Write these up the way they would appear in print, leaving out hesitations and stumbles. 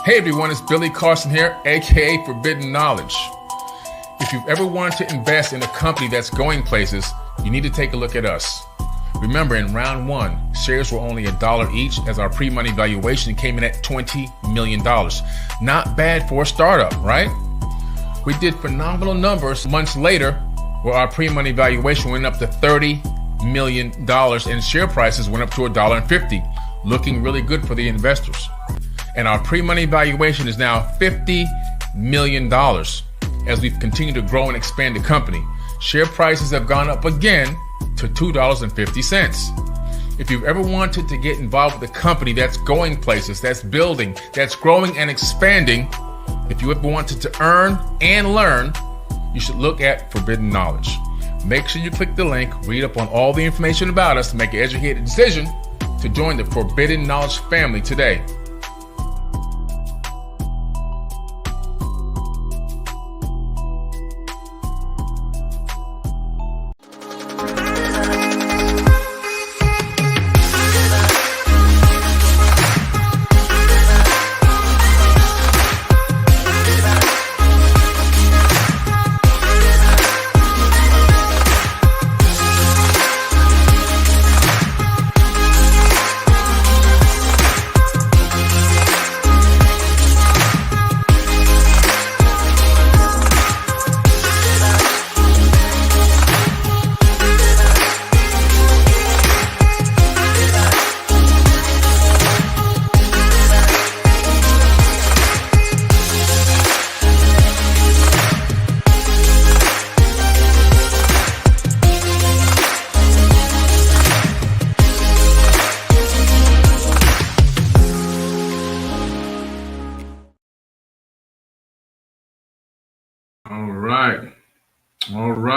Hey everyone, it's Billy Carson here, aka Forbidden Knowledge. If you've ever wanted to invest in a company that's going places, you need to take a look at us. Remember, in round one, shares were only $1 each as our pre-money valuation came in at $20 million. Not bad for a startup, right? We did phenomenal numbers months later where our pre-money valuation went up to $30 million and share prices went up to $1.50, looking really good for the investors. And our pre-money valuation is now $50 million as we've continued to grow and expand the company. Share prices have gone up again to $2.50. If you've ever wanted to get involved with a company that's going places, that's building, that's growing and expanding, if you ever wanted to earn and learn, you should look at Forbidden Knowledge. Make sure you click the link, read up on all the information about us to make an educated decision to join the Forbidden Knowledge family today.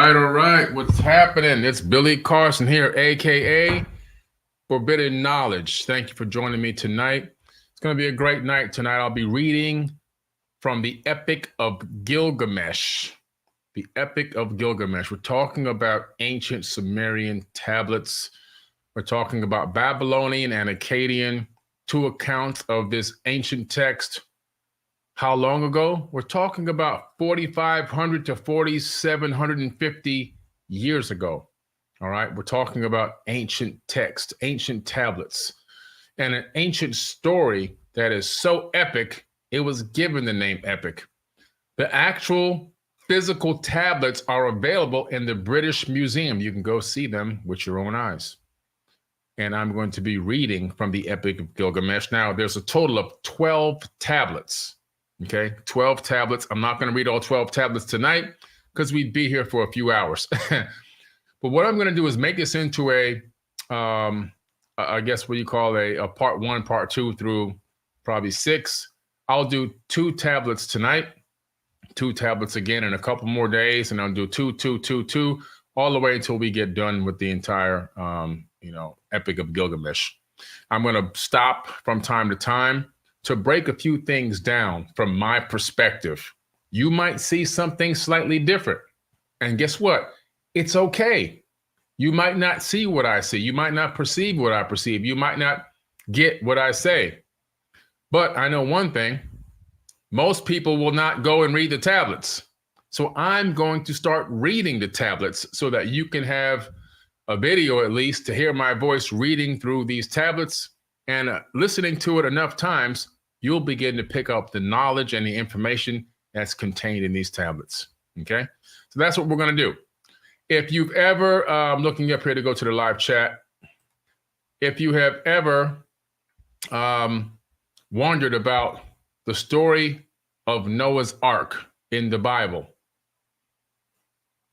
All right. What's happening? It's Billy Carson here, aka Forbidden Knowledge. Thank you for joining me tonight. It's going to be a great night tonight. I'll be reading from the Epic of Gilgamesh. The Epic of Gilgamesh. We're talking about ancient Sumerian tablets. We're talking about Babylonian and Akkadian, two accounts of this ancient text. How long ago? We're talking about 4,500 to 4,750 years ago. All right. We're talking about ancient text, ancient tablets, and an ancient story that is so epic, it was given the name epic. The actual physical tablets are available in the British Museum. You can go see them with your own eyes. And I'm going to be reading from the Epic of Gilgamesh. Now, there's a total of 12 tablets. Okay, 12 tablets. I'm not going to read all 12 tablets tonight because we'd be here for a few hours. But what I'm going to do is make this into I guess what you call a part one, part two through probably 6. I'll do 2 tablets tonight, 2 tablets again in a couple more days, and I'll do 2, 2, 2, 2, all the way until we get done with the entire, Epic of Gilgamesh. I'm going to stop from time to time to break a few things down from my perspective. You might see something slightly different. And guess what? It's okay. You might not see what I see. You might not perceive what I perceive. You might not get what I say. But I know one thing. Most people will not go and read the tablets. So I'm going to start reading the tablets so that you can have a video at least to hear my voice reading through these tablets. And listening to it enough times, you'll begin to pick up the knowledge and the information that's contained in these tablets. Okay, so that's what we're going to do. If you've ever, looking up here to go to the live chat, if you have ever wondered about the story of Noah's Ark in the Bible,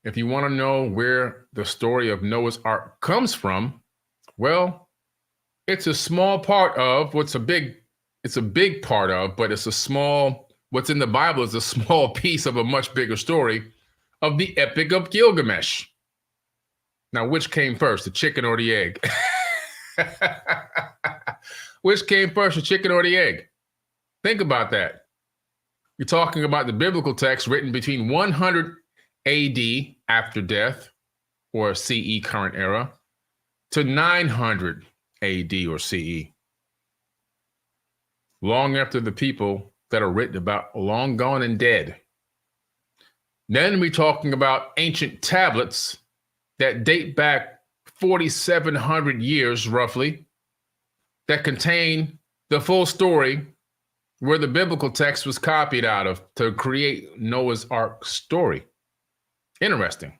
if you want to know where the story of Noah's Ark comes from, well, it's a small part of what's it's a big part of, but it's a small, what's in the Bible is a small piece of a much bigger story of the Epic of Gilgamesh. Now, which came first, the chicken or the egg? Which came first, the chicken or the egg? Think about that. You're talking about the biblical text written between 100 AD after death, or CE current era, to 900 AD or CE. Long after the people that are written about long gone and dead. Then we're talking about ancient tablets that date back 4,700 years roughly, that contain the full story where the biblical text was copied out of to create Noah's Ark story. Interesting.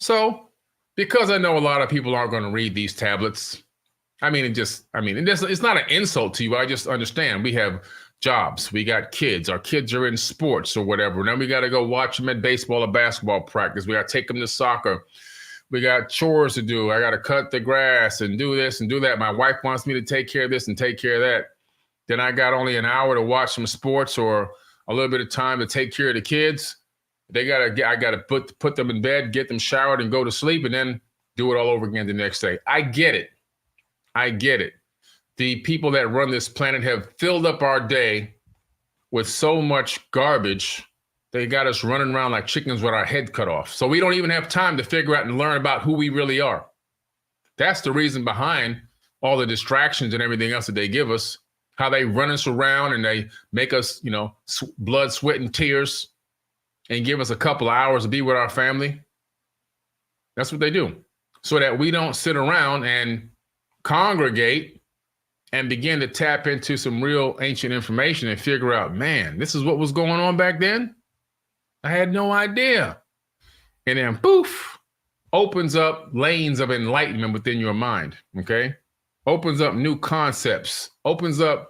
So, because I know a lot of people aren't going to read these tablets, it's not an insult to you. I just understand we have jobs. We got kids. Our kids are in sports or whatever. Then we got to go watch them at baseball or basketball practice. We got to take them to soccer. We got chores to do. I got to cut the grass and do this and do that. My wife wants me to take care of this and take care of that. Then I got only an hour to watch some sports or a little bit of time to take care of the kids. I got to put them in bed, get them showered and go to sleep, and then do it all over again the next day. I get it. The people that run this planet have filled up our day with so much garbage. They got us running around like chickens with our head cut off. So we don't even have time to figure out and learn about who we really are. That's the reason behind all the distractions and everything else that they give us, how they run us around and they make us, blood, sweat, and tears and give us a couple of hours to be with our family. That's what they do. So that we don't sit around and congregate and begin to tap into some real ancient information and figure out, man, this is what was going on back then? I had no idea. And then poof, opens up lanes of enlightenment within your mind, okay? Opens up new concepts, opens up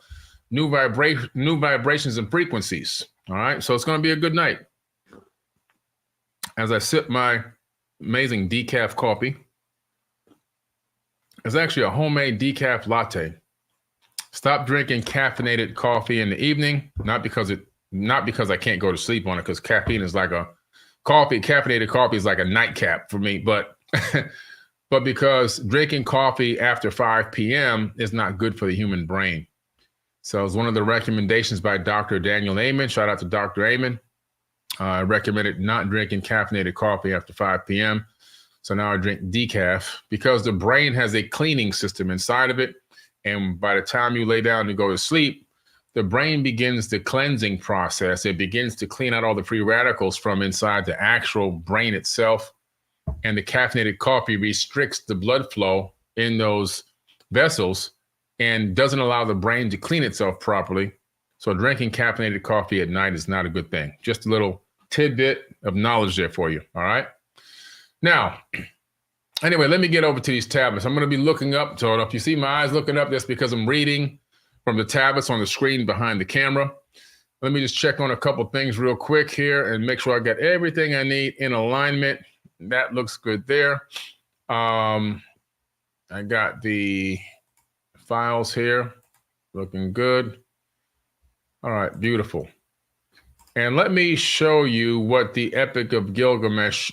new vibrations and frequencies, all right? So it's going to be a good night. As I sip my amazing decaf coffee. It's actually a homemade decaf latte. Stop drinking caffeinated coffee in the evening, not because I can't go to sleep on it, because caffeinated coffee is like a nightcap for me, but because drinking coffee after 5 p.m. is not good for the human brain. So it's one of the recommendations by Dr. Daniel Amen. Shout out to Dr. Amen. I recommended not drinking caffeinated coffee after 5 p.m. So now I drink decaf because the brain has a cleaning system inside of it. And by the time you lay down to go to sleep, the brain begins the cleansing process. It begins to clean out all the free radicals from inside the actual brain itself. And the caffeinated coffee restricts the blood flow in those vessels and doesn't allow the brain to clean itself properly. So drinking caffeinated coffee at night is not a good thing. Just a little tidbit of knowledge there for you. All right. Now, anyway, let me get over to these tablets. I'm going to be looking up. So if you see my eyes looking up, that's because I'm reading from the tablets on the screen behind the camera. Let me just check on a couple things real quick here and make sure I got everything I need in alignment. That looks good there. I got the files here looking good. All right, beautiful. And let me show you what the Epic of Gilgamesh,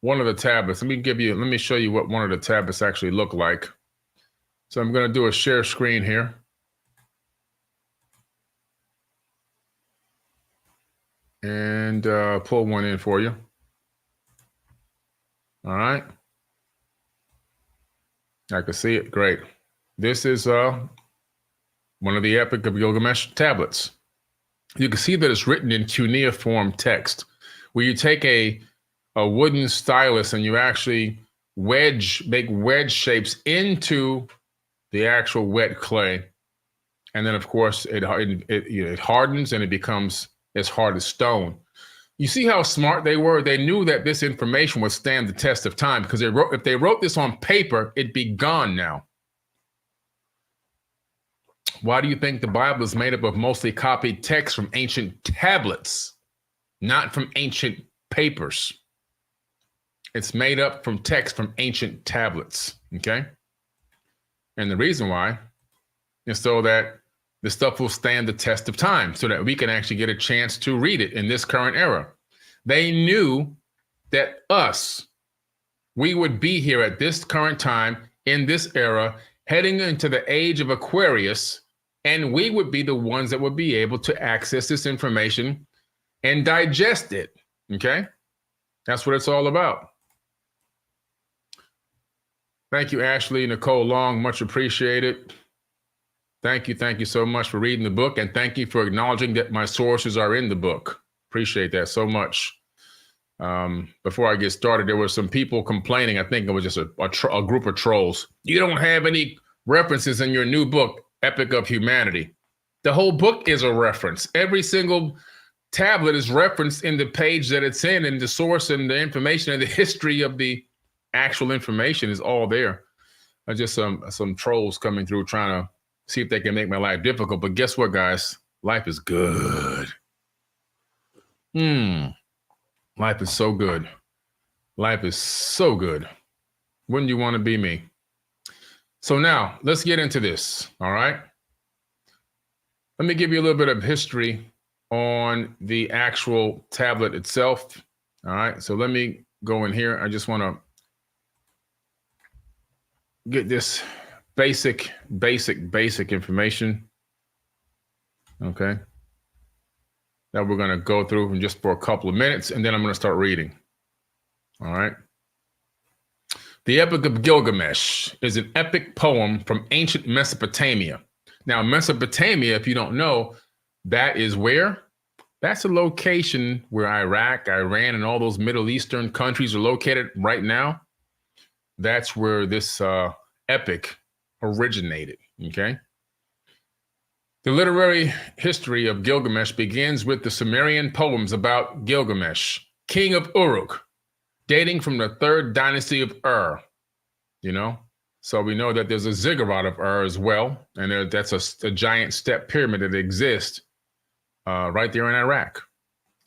one of the tablets. Let me show you what one of the tablets actually look like. So I'm going to do a share screen here. And pull one in for you. All right. I can see it. Great. This is one of the Epic of Gilgamesh tablets. You can see that it's written in cuneiform text, where you take a wooden stylus and you actually make wedge shapes into the actual wet clay. And then, of course, it hardens and it becomes as hard as stone. You see how smart they were? They knew that this information would stand the test of time, because if they wrote this on paper, it'd be gone now. Why do you think the Bible is made up of mostly copied text from ancient tablets, not from ancient papers? It's made up from text from ancient tablets, okay? And the reason why is so that the stuff will stand the test of time, so that we can actually get a chance to read it in this current era. They knew that we would be here at this current time in this era, heading into the age of Aquarius, and we would be the ones that would be able to access this information and digest it, okay? That's what it's all about. Thank you, Ashley Nicole Long, much appreciated. Thank you so much for reading the book, and thank you for acknowledging that my sources are in the book. Appreciate that so much. Before I get started, there were some people complaining. I think it was just a group of trolls. You don't have any references in your new book, Epic of Humanity. The whole book is a reference. Every single tablet is referenced in the page that it's in, and the source and the information and the history of the actual information is all there. Just some trolls coming through trying to see if they can make my life difficult. But guess what, guys? Life is good. Life is so good. Life is so good. Wouldn't you want to be me? So now let's get into this. All right. Let me give you a little bit of history on the actual tablet itself. All right. So let me go in here. I just want to get this basic information. Okay. That we're going to go through in just for a couple of minutes, and then I'm going to start reading. All right. The Epic of Gilgamesh is an epic poem from ancient Mesopotamia. Now, Mesopotamia, if you don't know, that is where? That's a location where Iraq, Iran, and all those Middle Eastern countries are located right now. That's where this epic originated, okay? The literary history of Gilgamesh begins with the Sumerian poems about Gilgamesh, king of Uruk, dating from the 3rd dynasty of Ur, you know? So we know that there's a ziggurat of Ur as well, and that's a giant step pyramid that exists right there in Iraq.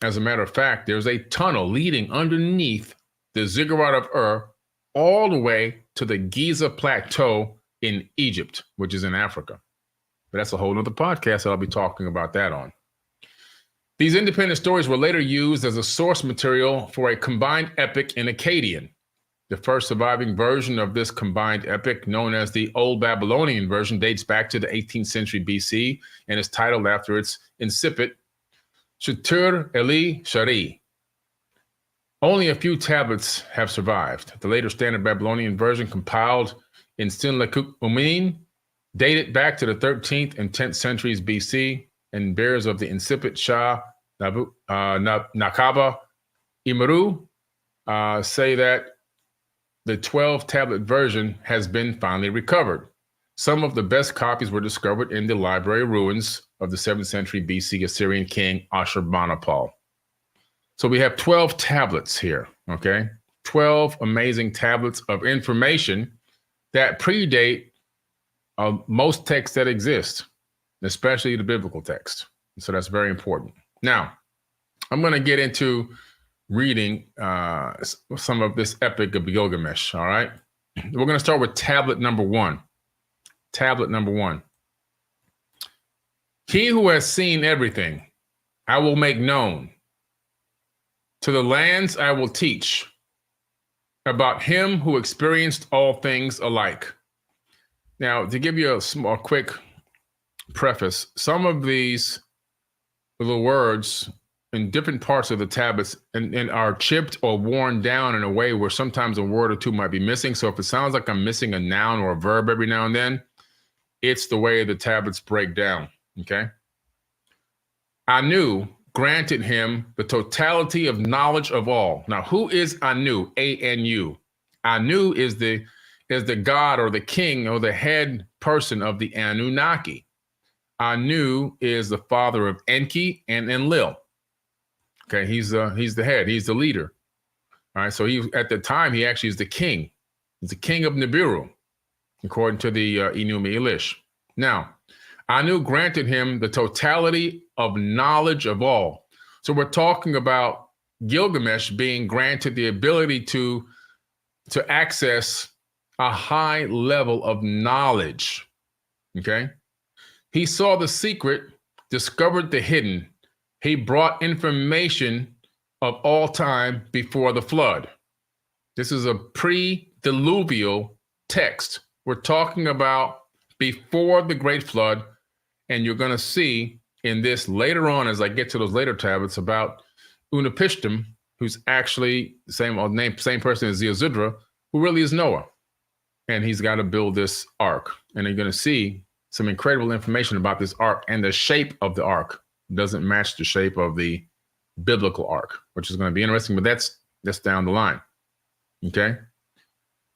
As a matter of fact, there's a tunnel leading underneath the ziggurat of Ur all the way to the Giza Plateau in Egypt, which is in Africa. But that's a whole nother podcast that I'll be talking about that on. These independent stories were later used as a source material for a combined epic in Akkadian. The first surviving version of this combined epic, known as the Old Babylonian version, dates back to the 18th century BC and is titled after its incipit, Shutur Eli Shari. Only a few tablets have survived. The later Standard Babylonian version, compiled in Sinlakut Umin, dated back to the 13th and 10th centuries BC, and bearers of the incipit Shah Nakaba Imaru say that the 12-tablet version has been finally recovered. Some of the best copies were discovered in the library ruins of the 7th century BC Assyrian king Ashurbanipal. So we have 12 tablets here, okay? 12 amazing tablets of information that predate most texts that exist, especially the biblical text. So that's very important. Now, I'm going to get into reading some of this Epic of Gilgamesh, all right? We're going to start with tablet number 1. Tablet number 1. He who has seen everything, I will make known. To the lands I will teach about him who experienced all things alike. Now, to give you a quick preface, some of these little words in different parts of the tablets and are chipped or worn down in a way where sometimes a word or two might be missing. So if it sounds like I'm missing a noun or a verb every now and then, it's the way the tablets break down, okay? Anu granted him the totality of knowledge of all. Now, who is Anu? A-N-U. Anu is the god or the king or the head person of the Anunnaki. Anu is the father of Enki and Enlil. Okay, he's the head, he's the leader. All right, so at the time he actually is the king. He's the king of Nibiru, according to the Enuma Elish. Now, Anu granted him the totality of knowledge of all. So we're talking about Gilgamesh being granted the ability to access a high level of knowledge, okay? He saw the secret, discovered the hidden. He brought information of all time before the flood. This is a pre-diluvial text. We're talking about before the great flood, and you're going to see in this later on, as I get to those later tablets, about Utnapishtim, who's actually the same person as Ziusudra, who really is Noah. And he's got to build this ark. And you're going to see some incredible information about this ark, and the shape of the ark doesn't match the shape of the biblical ark, which is going to be interesting, but that's down the line. Okay.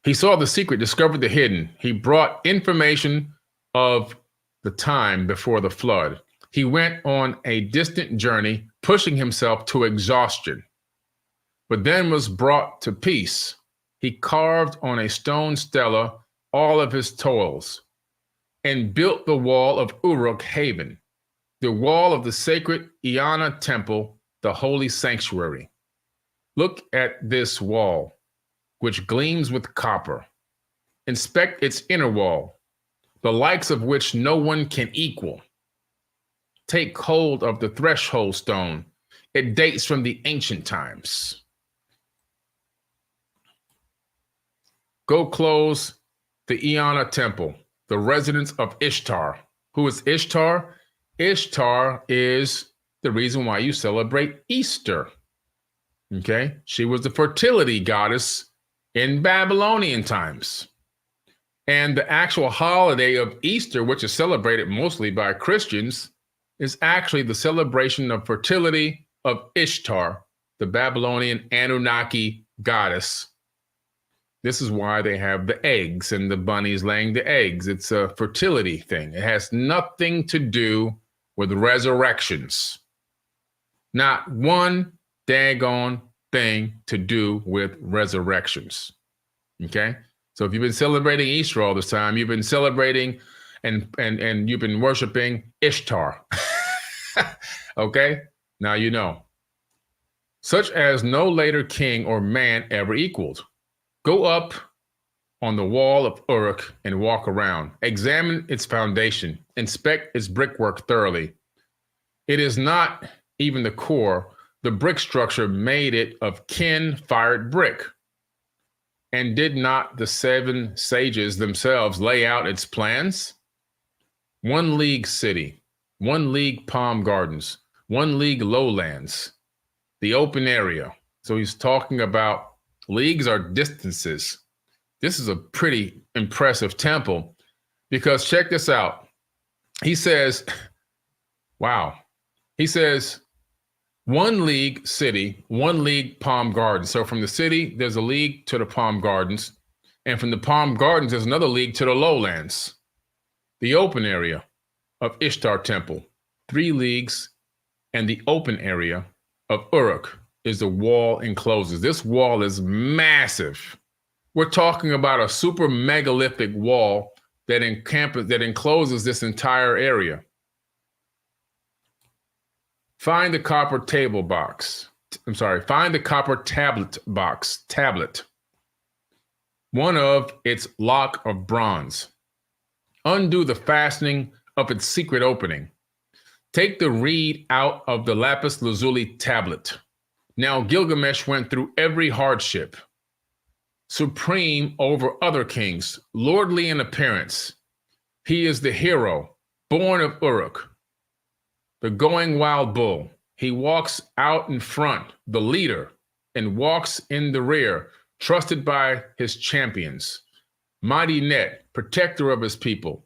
He saw the secret, discovered the hidden. He brought information of the time before the flood. He went on a distant journey, pushing himself to exhaustion, but then was brought to peace. He carved on a stone stela all of his toils and built the wall of Uruk haven, the wall of the sacred Eanna temple, the holy sanctuary. Look at this wall, which gleams with copper. Inspect its inner wall, the likes of which no one can equal. Take hold of the threshold stone. It dates from the ancient times. Go close the Eanna temple, the residence of Ishtar. Who is Ishtar? Ishtar is the reason why you celebrate Easter. Okay? She was the fertility goddess in Babylonian times. And the actual holiday of Easter, which is celebrated mostly by Christians, is actually the celebration of fertility of Ishtar, the Babylonian Anunnaki goddess. This is why they have the eggs and the bunnies laying the eggs. It's a fertility thing. It has nothing to do with resurrections. Not one daggone thing to do with resurrections. Okay? So if you've been celebrating Easter all this time, you've been celebrating and you've been worshiping Ishtar. Okay? Now you know. Such as no later king or man ever equaled. Go up on the wall of Uruk and walk around. Examine its foundation. Inspect its brickwork thoroughly. It is not even the core. The brick structure made it of kin-fired brick. And did not the 7 sages themselves lay out its plans? 1 league city, 1 league palm gardens, 1 league lowlands, the open area. So he's talking about leagues are distances. This is a pretty impressive temple because check this out. He says, wow. He says 1 league city, 1 league palm garden. So from the city, there's a league to the palm gardens. And from the palm gardens, there's another league to the lowlands. The open area of Ishtar temple, 3 leagues, and the open area of Uruk is the wall encloses. This wall is massive. We're talking about a super megalithic wall that encloses this entire area. Find the copper find the copper tablet. One of its lock of bronze. Undo the fastening of its secret opening. Take the reed out of the lapis lazuli tablet. Now Gilgamesh went through every hardship. Supreme over other kings, lordly in appearance. He is the hero, born of Uruk, the going wild bull. He walks out in front, the leader, and walks in the rear, trusted by his champions. Mighty net, protector of his people.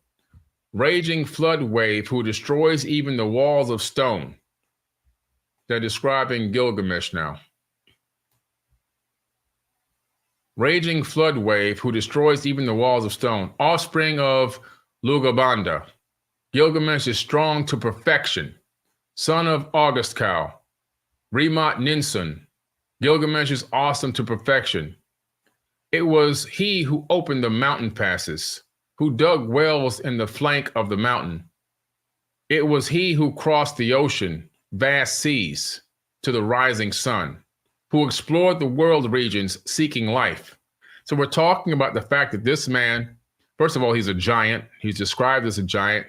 Raging flood wave who destroys even the walls of stone. They're describing Gilgamesh now. Raging flood wave who destroys even the walls of stone. Offspring of Lugabanda. Gilgamesh is strong to perfection. Son of August Cow. Remat Ninsun. Gilgamesh is awesome to perfection. It was he who opened the mountain passes, who dug wells in the flank of the mountain. It was he who crossed the ocean, vast seas, to the rising sun, who explored the world regions seeking life. So we're talking about the fact that this man, first of all, he's a giant. He's described as a giant.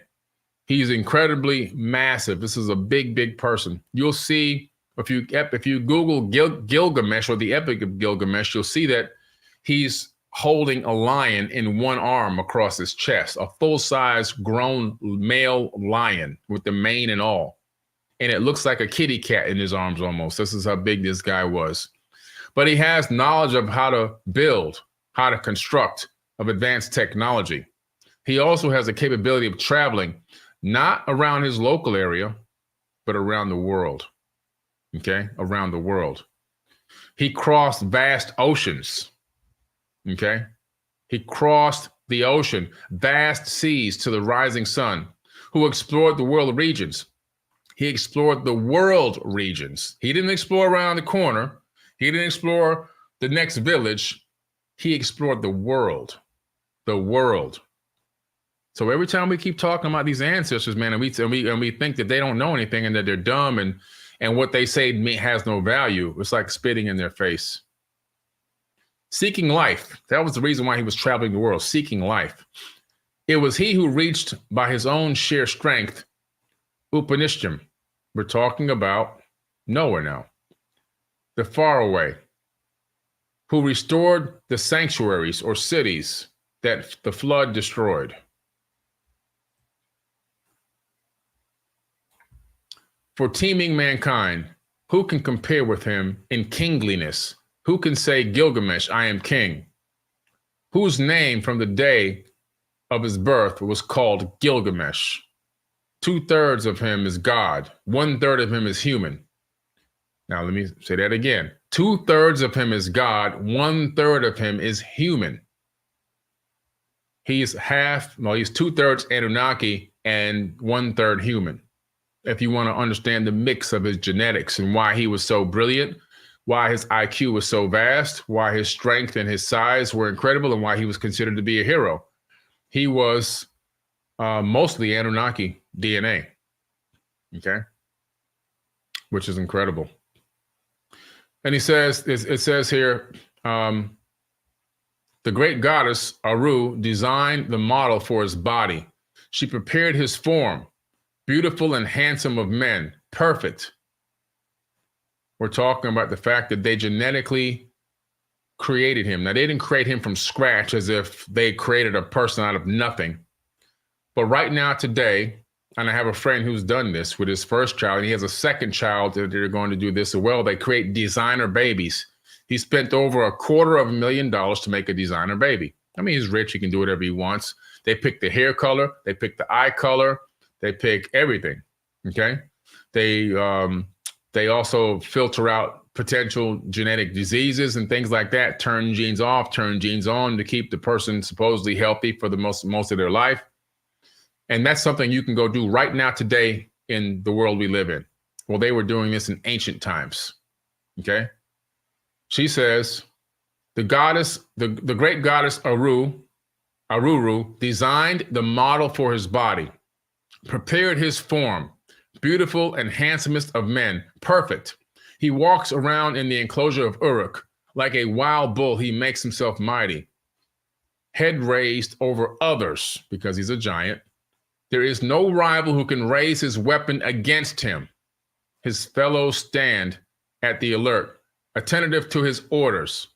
He's incredibly massive. This is a big, big person. You'll see, if you Google Gilgamesh or the Epic of Gilgamesh, you'll see that he's holding a lion in one arm across his chest, a full-size grown male lion with the mane and all. And it looks like a kitty cat in his arms almost. This is how big this guy was. But he has knowledge of how to build, how to construct, of advanced technology. He also has the capability of traveling not around his local area, but around the world. Okay, around the world. He crossed vast oceans. Okay, he crossed the ocean, vast seas to the rising sun, who explored the world regions. He explored the world regions. He didn't explore around the corner. He didn't explore the next village. He explored the world. The world. So every time we keep talking about these ancestors, man, and we think that they don't know anything and that they're dumb and what they say has no value, it's like spitting in their face. Seeking life. That was the reason why he was traveling the world, seeking life. It was he who reached by his own sheer strength, Upanishtim. We're talking about Noah now, the faraway, who restored the sanctuaries or cities that the flood destroyed. For teeming mankind, who can compare with him in kingliness? Who can say, Gilgamesh, I am king? Whose name from the day of his birth was called Gilgamesh? 2/3 of him is God. 1/3 of him is human. Now, let me say that again. 2/3 of him is God. 1/3 of him is human. He's 2/3 Anunnaki and 1/3 human. If you want to understand the mix of his genetics and why he was so brilliant, why his IQ was so vast, why his strength and his size were incredible, and why he was considered to be a hero. He was mostly Anunnaki DNA, okay? Which is incredible. And he says, it says here, the great goddess Uruk designed the model for his body. She prepared his form, beautiful and handsome of men, perfect. We're talking about the fact that they genetically created him. Now, they didn't create him from scratch as if they created a person out of nothing. But right now, today, and I have a friend who's done this with his first child, and he has a second child that they're going to do this as well. They create designer babies. He spent over $250,000 to make a designer baby. I mean, he's rich. He can do whatever he wants. They pick the hair color. They pick the eye color. They pick everything, okay? They also filter out potential genetic diseases and things like that, turn genes off, turn genes on to keep the person supposedly healthy for the most of their life. And that's something you can go do right now today in the world we live in. Well, they were doing this in ancient times, okay? She says, the great goddess Aruru designed the model for his body, prepared his form, beautiful and handsomest of men, perfect. He walks around in the enclosure of Uruk. Like a wild bull, he makes himself mighty. Head raised over others, because he's a giant. There is no rival who can raise his weapon against him. His fellows stand at the alert, attentive to his orders.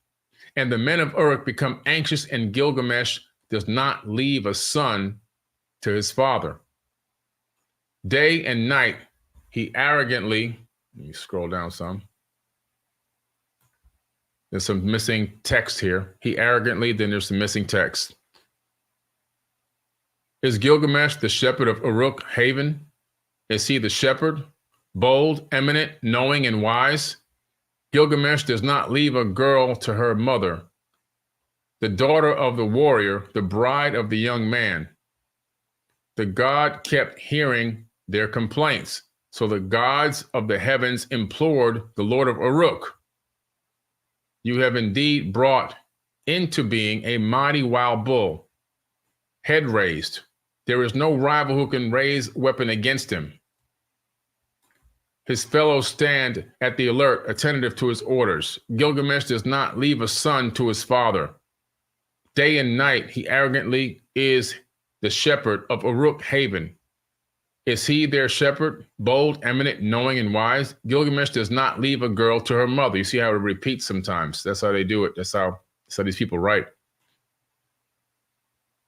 And the men of Uruk become anxious, and Gilgamesh does not leave a son to his father. Day and night, he arrogantly, let me scroll down some. There's some missing text here. He arrogantly, then there's some missing text. Is Gilgamesh the shepherd of Uruk Haven? Is he the shepherd, bold, eminent, knowing, and wise? Gilgamesh does not leave a girl to her mother, the daughter of the warrior, the bride of the young man. The god kept hearing their complaints. So the gods of the heavens implored the Lord of Uruk. You have indeed brought into being a mighty wild bull, head raised. There is no rival who can raise weapon against him. His fellows stand at the alert, attentive to his orders. Gilgamesh does not leave a son to his father. Day and night, he arrogantly is the shepherd of Uruk Haven. Is he their shepherd, bold, eminent, knowing, and wise? Gilgamesh does not leave a girl to her mother. You see how it repeats sometimes. That's how they do it. That's how these people write.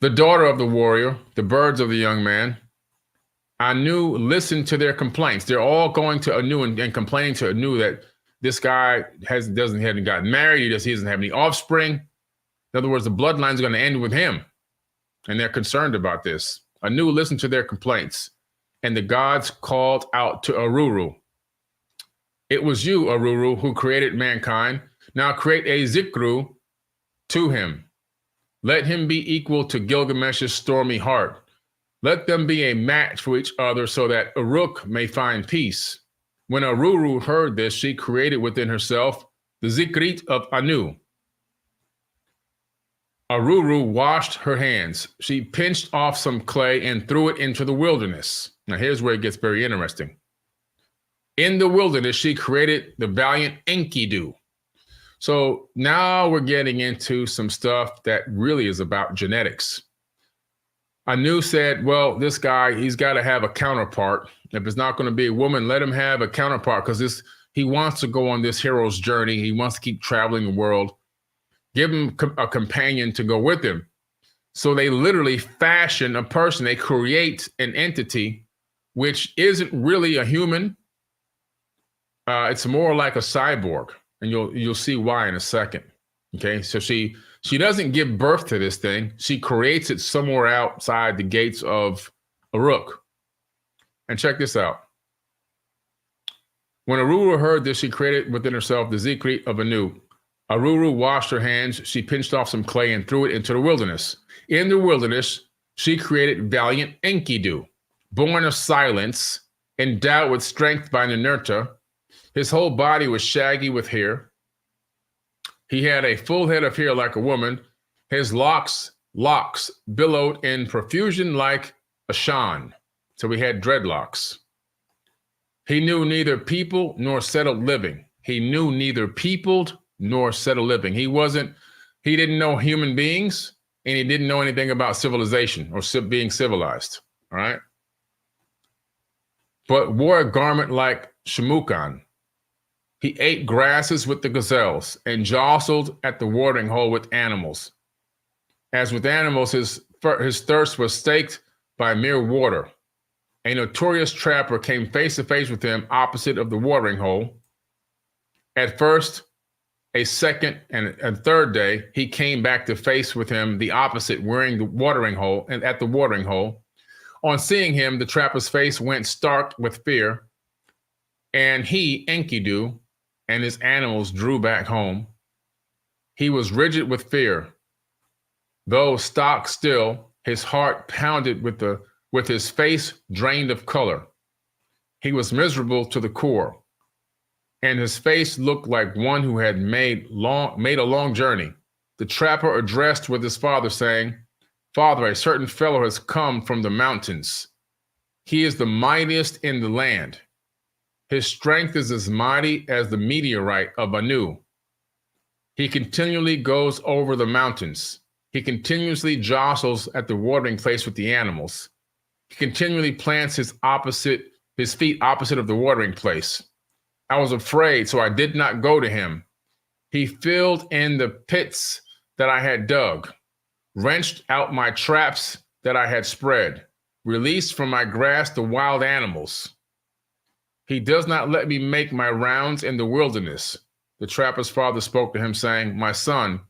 The daughter of the warrior, the birds of the young man, Anu listened to their complaints. They're all going to Anu and complaining to Anu that this guy hasn't gotten married. He doesn't have any offspring. In other words, the bloodline is going to end with him. and they're concerned about this. Anu listened to their complaints, and the gods called out to Aruru. It was you, Aruru, who created mankind. Now create a Zikru to him. Let him be equal to Gilgamesh's stormy heart. Let them be a match for each other so that Uruk may find peace. When Aruru heard this, she created within herself the Zikrit of Anu. Aruru washed her hands. She pinched off some clay and threw it into the wilderness. Now here's where it gets very interesting. In the wilderness, she created the valiant Enkidu. So now we're getting into some stuff that really is about genetics. Anu said, well, this guy, he's got to have a counterpart. If it's not going to be a woman, let him have a counterpart, because he wants to go on this hero's journey. He wants to keep traveling the world. Give him a companion to go with him. So they literally fashion a person. They create an entity which isn't really a human. It's more like a cyborg, and you'll see why in a second. Okay, so she doesn't give birth to this thing. She creates it somewhere outside the gates of Uruk. And check this out. When Aruru heard this, she created within herself the Zikrit of Anu. Aruru washed her hands. She pinched off some clay and threw it into the wilderness. In the wilderness, she created valiant Enkidu, born of silence, endowed with strength by Ninurta. His whole body was shaggy with hair. He had a full head of hair like a woman. His locks billowed in profusion like a shan. So he had dreadlocks. He knew neither people nor settled living. He knew neither peopled nor settled living. He didn't know human beings, and he didn't know anything about civilization or being civilized. All right. But wore a garment like Shamukan. He ate grasses with the gazelles and jostled at the watering hole with animals. As with animals, his thirst was staked by mere water. A notorious trapper came face to face with him opposite of the watering hole. At first, a second and a third day, he came back to face with him the opposite, wearing the watering hole and at the watering hole. On seeing him, the trapper's face went stark with fear, and he, Enkidu, and his animals drew back home. He was rigid with fear. Though stock still, his heart pounded with his face drained of color. He was miserable to the core, and his face looked like one who had made a long journey. The trapper addressed with his father, saying, "Father, a certain fellow has come from the mountains. He is the mightiest in the land. His strength is as mighty as the meteorite of Anu. He continually goes over the mountains. He continuously jostles at the watering place with the animals. He continually plants his feet opposite of the watering place. I was afraid, so I did not go to him. He filled in the pits that I had dug, wrenched out my traps that I had spread, released from my grasp the wild animals. He does not let me make my rounds in the wilderness." The trapper's father spoke to him, saying, "My son,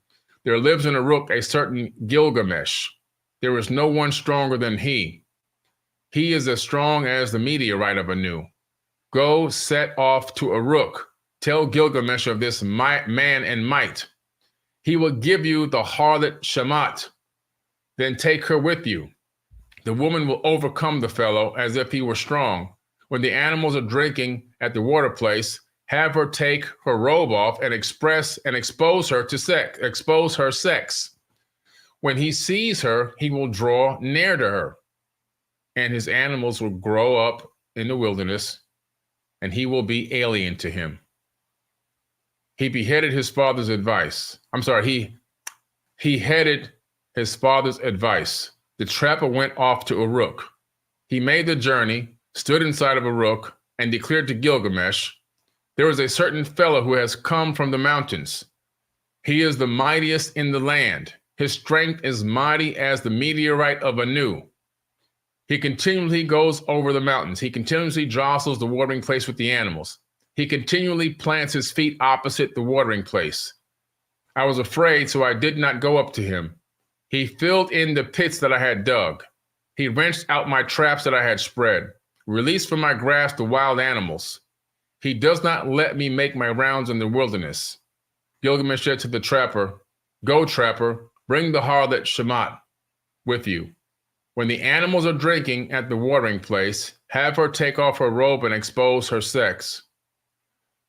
there lives in Uruk a certain Gilgamesh. There is no one stronger than he. He is as strong as the meteorite of Anu. Go set off to Uruk. Tell Gilgamesh of this man and might. He will give you the harlot Shamat. Then take her with you. The woman will overcome the fellow as if he were strong. When the animals are drinking at the water place, have her take her robe off and expose her sex. When he sees her, he will draw near to her, and his animals will grow up in the wilderness, and he will be alien to him." He beheaded his father's advice. He headed his father's advice. The trapper went off to Uruk. He made the journey, stood inside of Uruk, and declared to Gilgamesh, "There is a certain fellow who has come from the mountains. He is the mightiest in the land. His strength is mighty as the meteorite of Anu. He continually goes over the mountains. He continuously jostles the watering place with the animals. He continually plants his feet opposite the watering place. I was afraid, so I did not go up to him. He filled in the pits that I had dug. He wrenched out my traps that I had spread, released from my grasp the wild animals. He does not let me make my rounds in the wilderness. Gilgamesh said to the trapper, "Go, trapper, bring the harlot Shamat with you. When the animals are drinking at the watering place, have her take off her robe and expose her sex.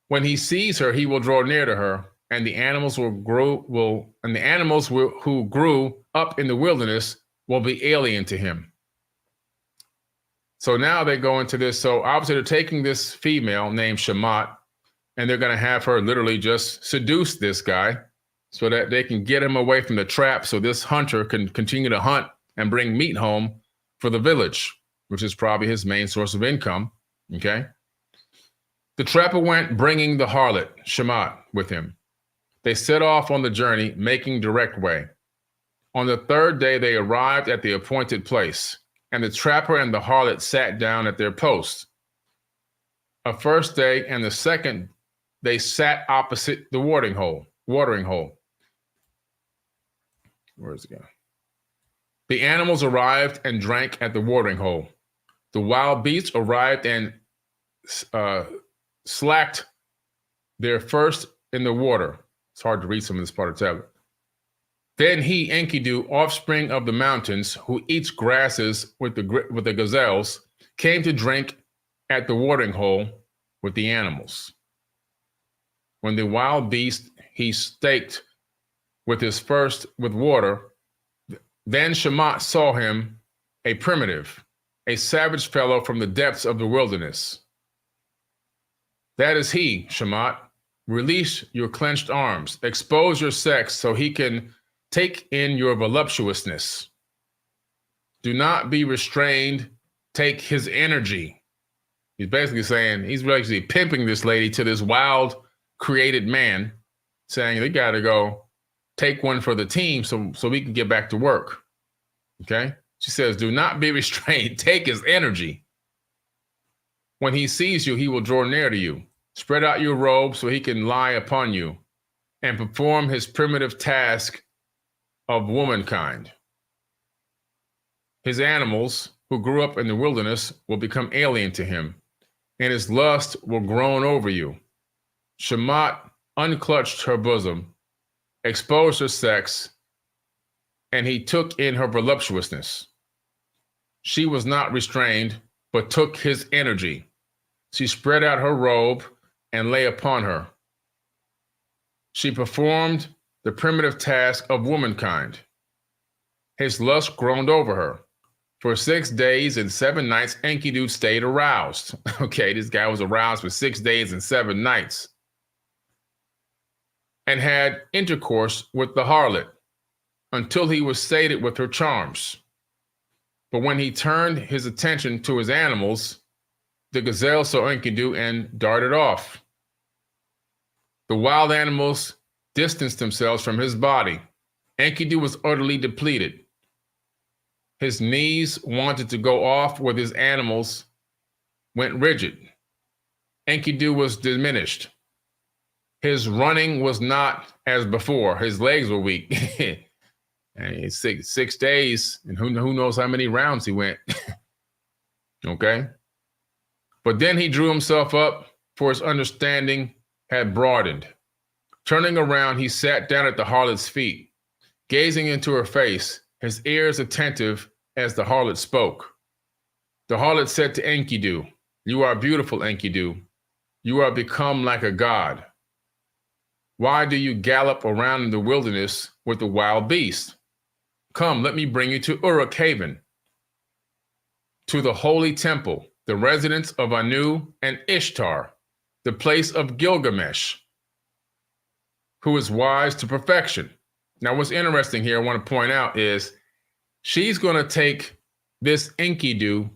When he sees her, he will draw near to her, and the animals who grew up in the wilderness will be alien to him." So now they go into this. So obviously they're taking this female named Shamat, and they're going to have her literally just seduce this guy so that they can get him away from the trap, so this hunter can continue to hunt and bring meat home for the village, which is probably his main source of income. Okay. The trapper went, bringing the harlot Shamat with him. They set off on the journey, making direct way. On the third day, they arrived at the appointed place, and the trapper and the harlot sat down at their posts. A first day and the second, they sat opposite the watering hole. Where's it going? The animals arrived and drank at the watering hole. The wild beasts arrived and slacked their first in the water. It's hard to read some of this part of the tablet. Then he, Enkidu, offspring of the mountains, who eats grasses with the gazelles, came to drink at the watering hole with the animals. When the wild beast he staked with water, then Shamat saw him, a primitive, a savage fellow from the depths of the wilderness. "That is he, Shamat. Release your clenched arms, expose your sex so he can take in your voluptuousness. Do not be restrained, take his energy." He's basically saying, he's actually pimping this lady to this wild created man, saying they got to go take one for the team so we can get back to work. Okay? She says, "Do not be restrained, take his energy. When he sees you, he will draw near to you. Spread out your robe so he can lie upon you and perform his primitive task of womankind. His animals, who grew up in the wilderness, will become alien to him, and his lust will groan over you." Shamat unclutched her bosom, exposed her sex, and he took in her voluptuousness. She was not restrained, but took his energy. She spread out her robe and lay upon her. She performed the primitive task of womankind. His lust groaned over her. For 6 days and 7 nights, Enkidu stayed aroused. Okay, this guy was aroused for 6 days and 7 nights. And had intercourse with the harlot until he was sated with her charms. But when he turned his attention to his animals, the gazelle saw Enkidu and darted off. The wild animals distanced themselves from his body. Enkidu was utterly depleted. His knees wanted to go off with his animals, went rigid. Enkidu was diminished. His running was not as before. His legs were weak. And 6 days, and who knows how many rounds he went. Okay? But then he drew himself up, for his understanding had broadened. Turning around, he sat down at the harlot's feet, gazing into her face, his ears attentive as the harlot spoke. The harlot said to Enkidu, "You are beautiful, Enkidu. You are become like a god. Why do you gallop around in the wilderness with the wild beast? Come, let me bring you to Uruk haven, to the holy temple, the residence of Anu and Ishtar, the place of Gilgamesh, who is wise to perfection." Now, what's interesting here, I want to point out, is she's going to take this Enkidu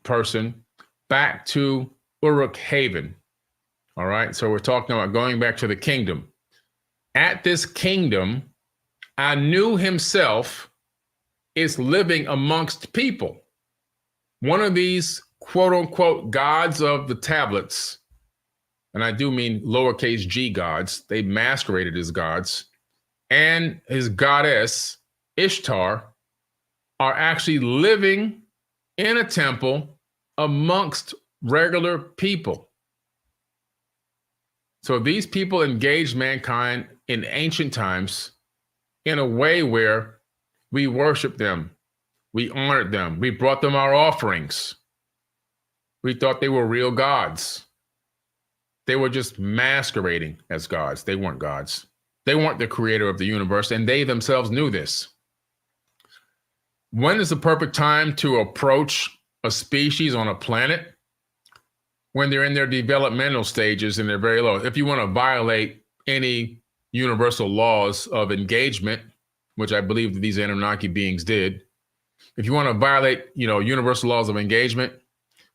person back to Uruk haven. All right, so we're talking about going back to the kingdom. At this kingdom, Anu himself is living amongst people. One of these quote unquote gods of the tablets, and I do mean lowercase g gods, they masqueraded as gods, and his goddess Ishtar are actually living in a temple amongst regular people. So these people engaged mankind in ancient times in a way where we worshiped them, we honored them, we brought them our offerings. We thought they were real gods. They were just masquerading as gods. They weren't gods. They weren't the creator of the universe, and they themselves knew this. When is the perfect time to approach a species on a planet? When they're in their developmental stages and they're very low. If you want to violate any universal laws of engagement, which I believe that these Anunnaki beings did, if you want to violate, universal laws of engagement,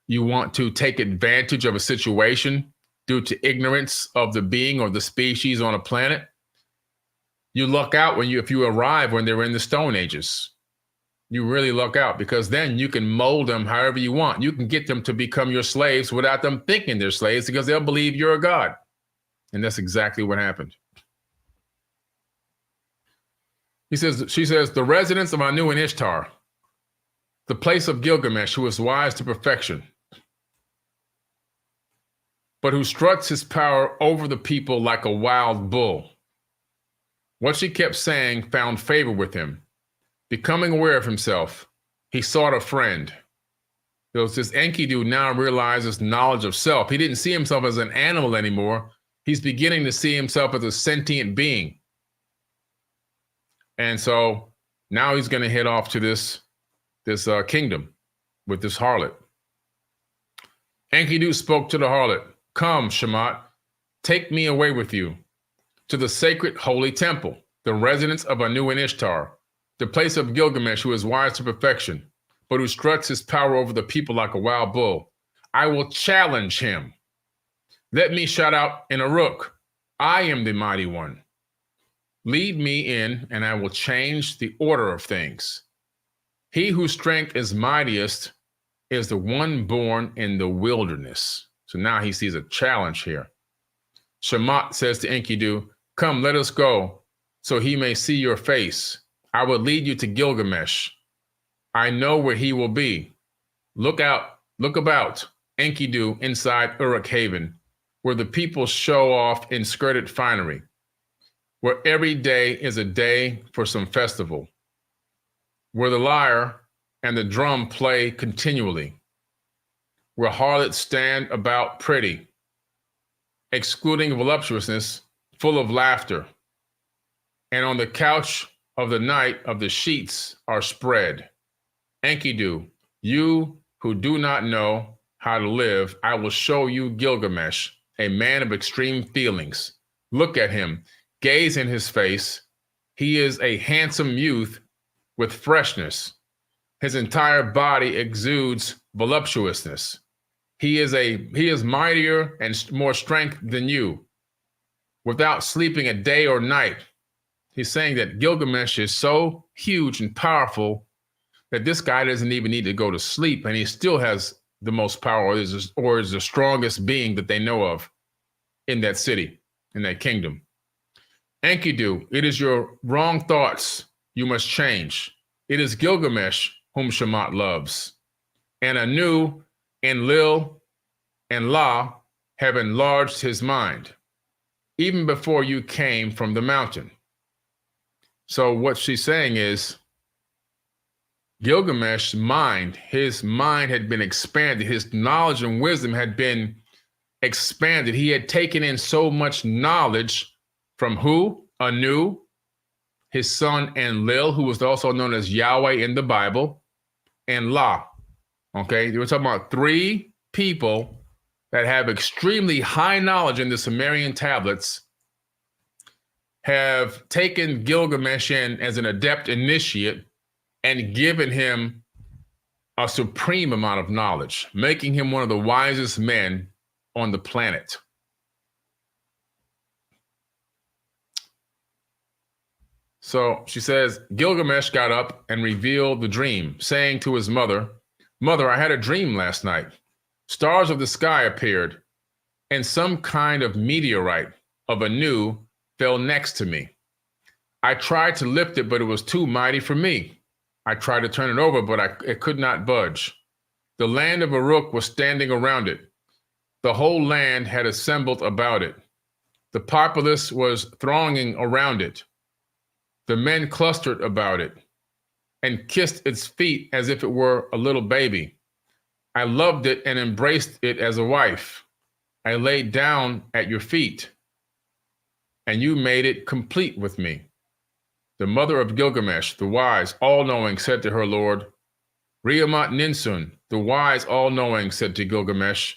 you want to take advantage of a situation due to ignorance of the being or the species on a planet, you luck out if you arrive when they're in the Stone Ages. You really luck out, because then you can mold them however you want. You can get them to become your slaves without them thinking they're slaves, because they'll believe you're a god. And that's exactly what happened. She says, the residence of Anu and Ishtar, the place of Gilgamesh, who is wise to perfection, but who struts his power over the people like a wild bull. What she kept saying found favor with him. Becoming aware of himself, he sought a friend. There was this Enkidu now realizes knowledge of self. He didn't see himself as an animal anymore. He's beginning to see himself as a sentient being. And so now he's going to head off to this kingdom with this harlot. Enkidu spoke to the harlot. Come, Shamat, take me away with you to the sacred holy temple, the residence of Anu and Ishtar, the place of Gilgamesh, who is wise to perfection, but who struts his power over the people like a wild bull. I will challenge him. Let me shout out in Uruk, I am the mighty one. Lead me in, and I will change the order of things. He whose strength is mightiest is the one born in the wilderness. So now he sees a challenge here. Shamat says to Enkidu, come, let us go, so he may see your face. I will lead you to Gilgamesh. I know where he will be. Look about, Enkidu, inside Uruk Haven, where the people show off in skirted finery, where every day is a day for some festival, where the lyre and the drum play continually, where harlots stand about pretty, excluding voluptuousness, full of laughter, and on the couch of the night of the sheets are spread. Enkidu, you who do not know how to live, I will show you Gilgamesh, a man of extreme feelings. Look at him, gaze in his face. He is a handsome youth with freshness. His entire body exudes voluptuousness. He is mightier and more strength than you, without sleeping a day or night. He's saying that Gilgamesh is so huge and powerful that this guy doesn't even need to go to sleep, and he still has the most power, or is the strongest being that they know of in that city, in that kingdom. Enkidu, it is your wrong thoughts you must change. It is Gilgamesh whom Shamat loves. And Anu, Enlil, and La have enlarged his mind, even before you came from the mountain. So what she's saying is, Gilgamesh's mind, his mind had been expanded. His knowledge and wisdom had been expanded. He had taken in so much knowledge from who? Anu, his son Enlil, who was also known as Yahweh in the Bible, and La. Okay, we're talking about three people that have extremely high knowledge in the Sumerian tablets, have taken Gilgamesh in as an adept initiate and given him a supreme amount of knowledge, making him one of the wisest men on the planet. So she says, Gilgamesh got up and revealed the dream, saying to his mother, Mother, I had a dream last night. Stars of the sky appeared, and some kind of meteorite of Anu fell next to me. I tried to lift it, but it was too mighty for me. I tried to turn it over, but it could not budge. The land of Uruk was standing around it. The whole land had assembled about it. The populace was thronging around it. The men clustered about it and kissed its feet as if it were a little baby. I loved it and embraced it as a wife. I laid down at your feet, and you made it complete with me. The mother of Gilgamesh, the wise, all-knowing, said to her lord, Riamat Ninsun, the wise, all-knowing, said to Gilgamesh,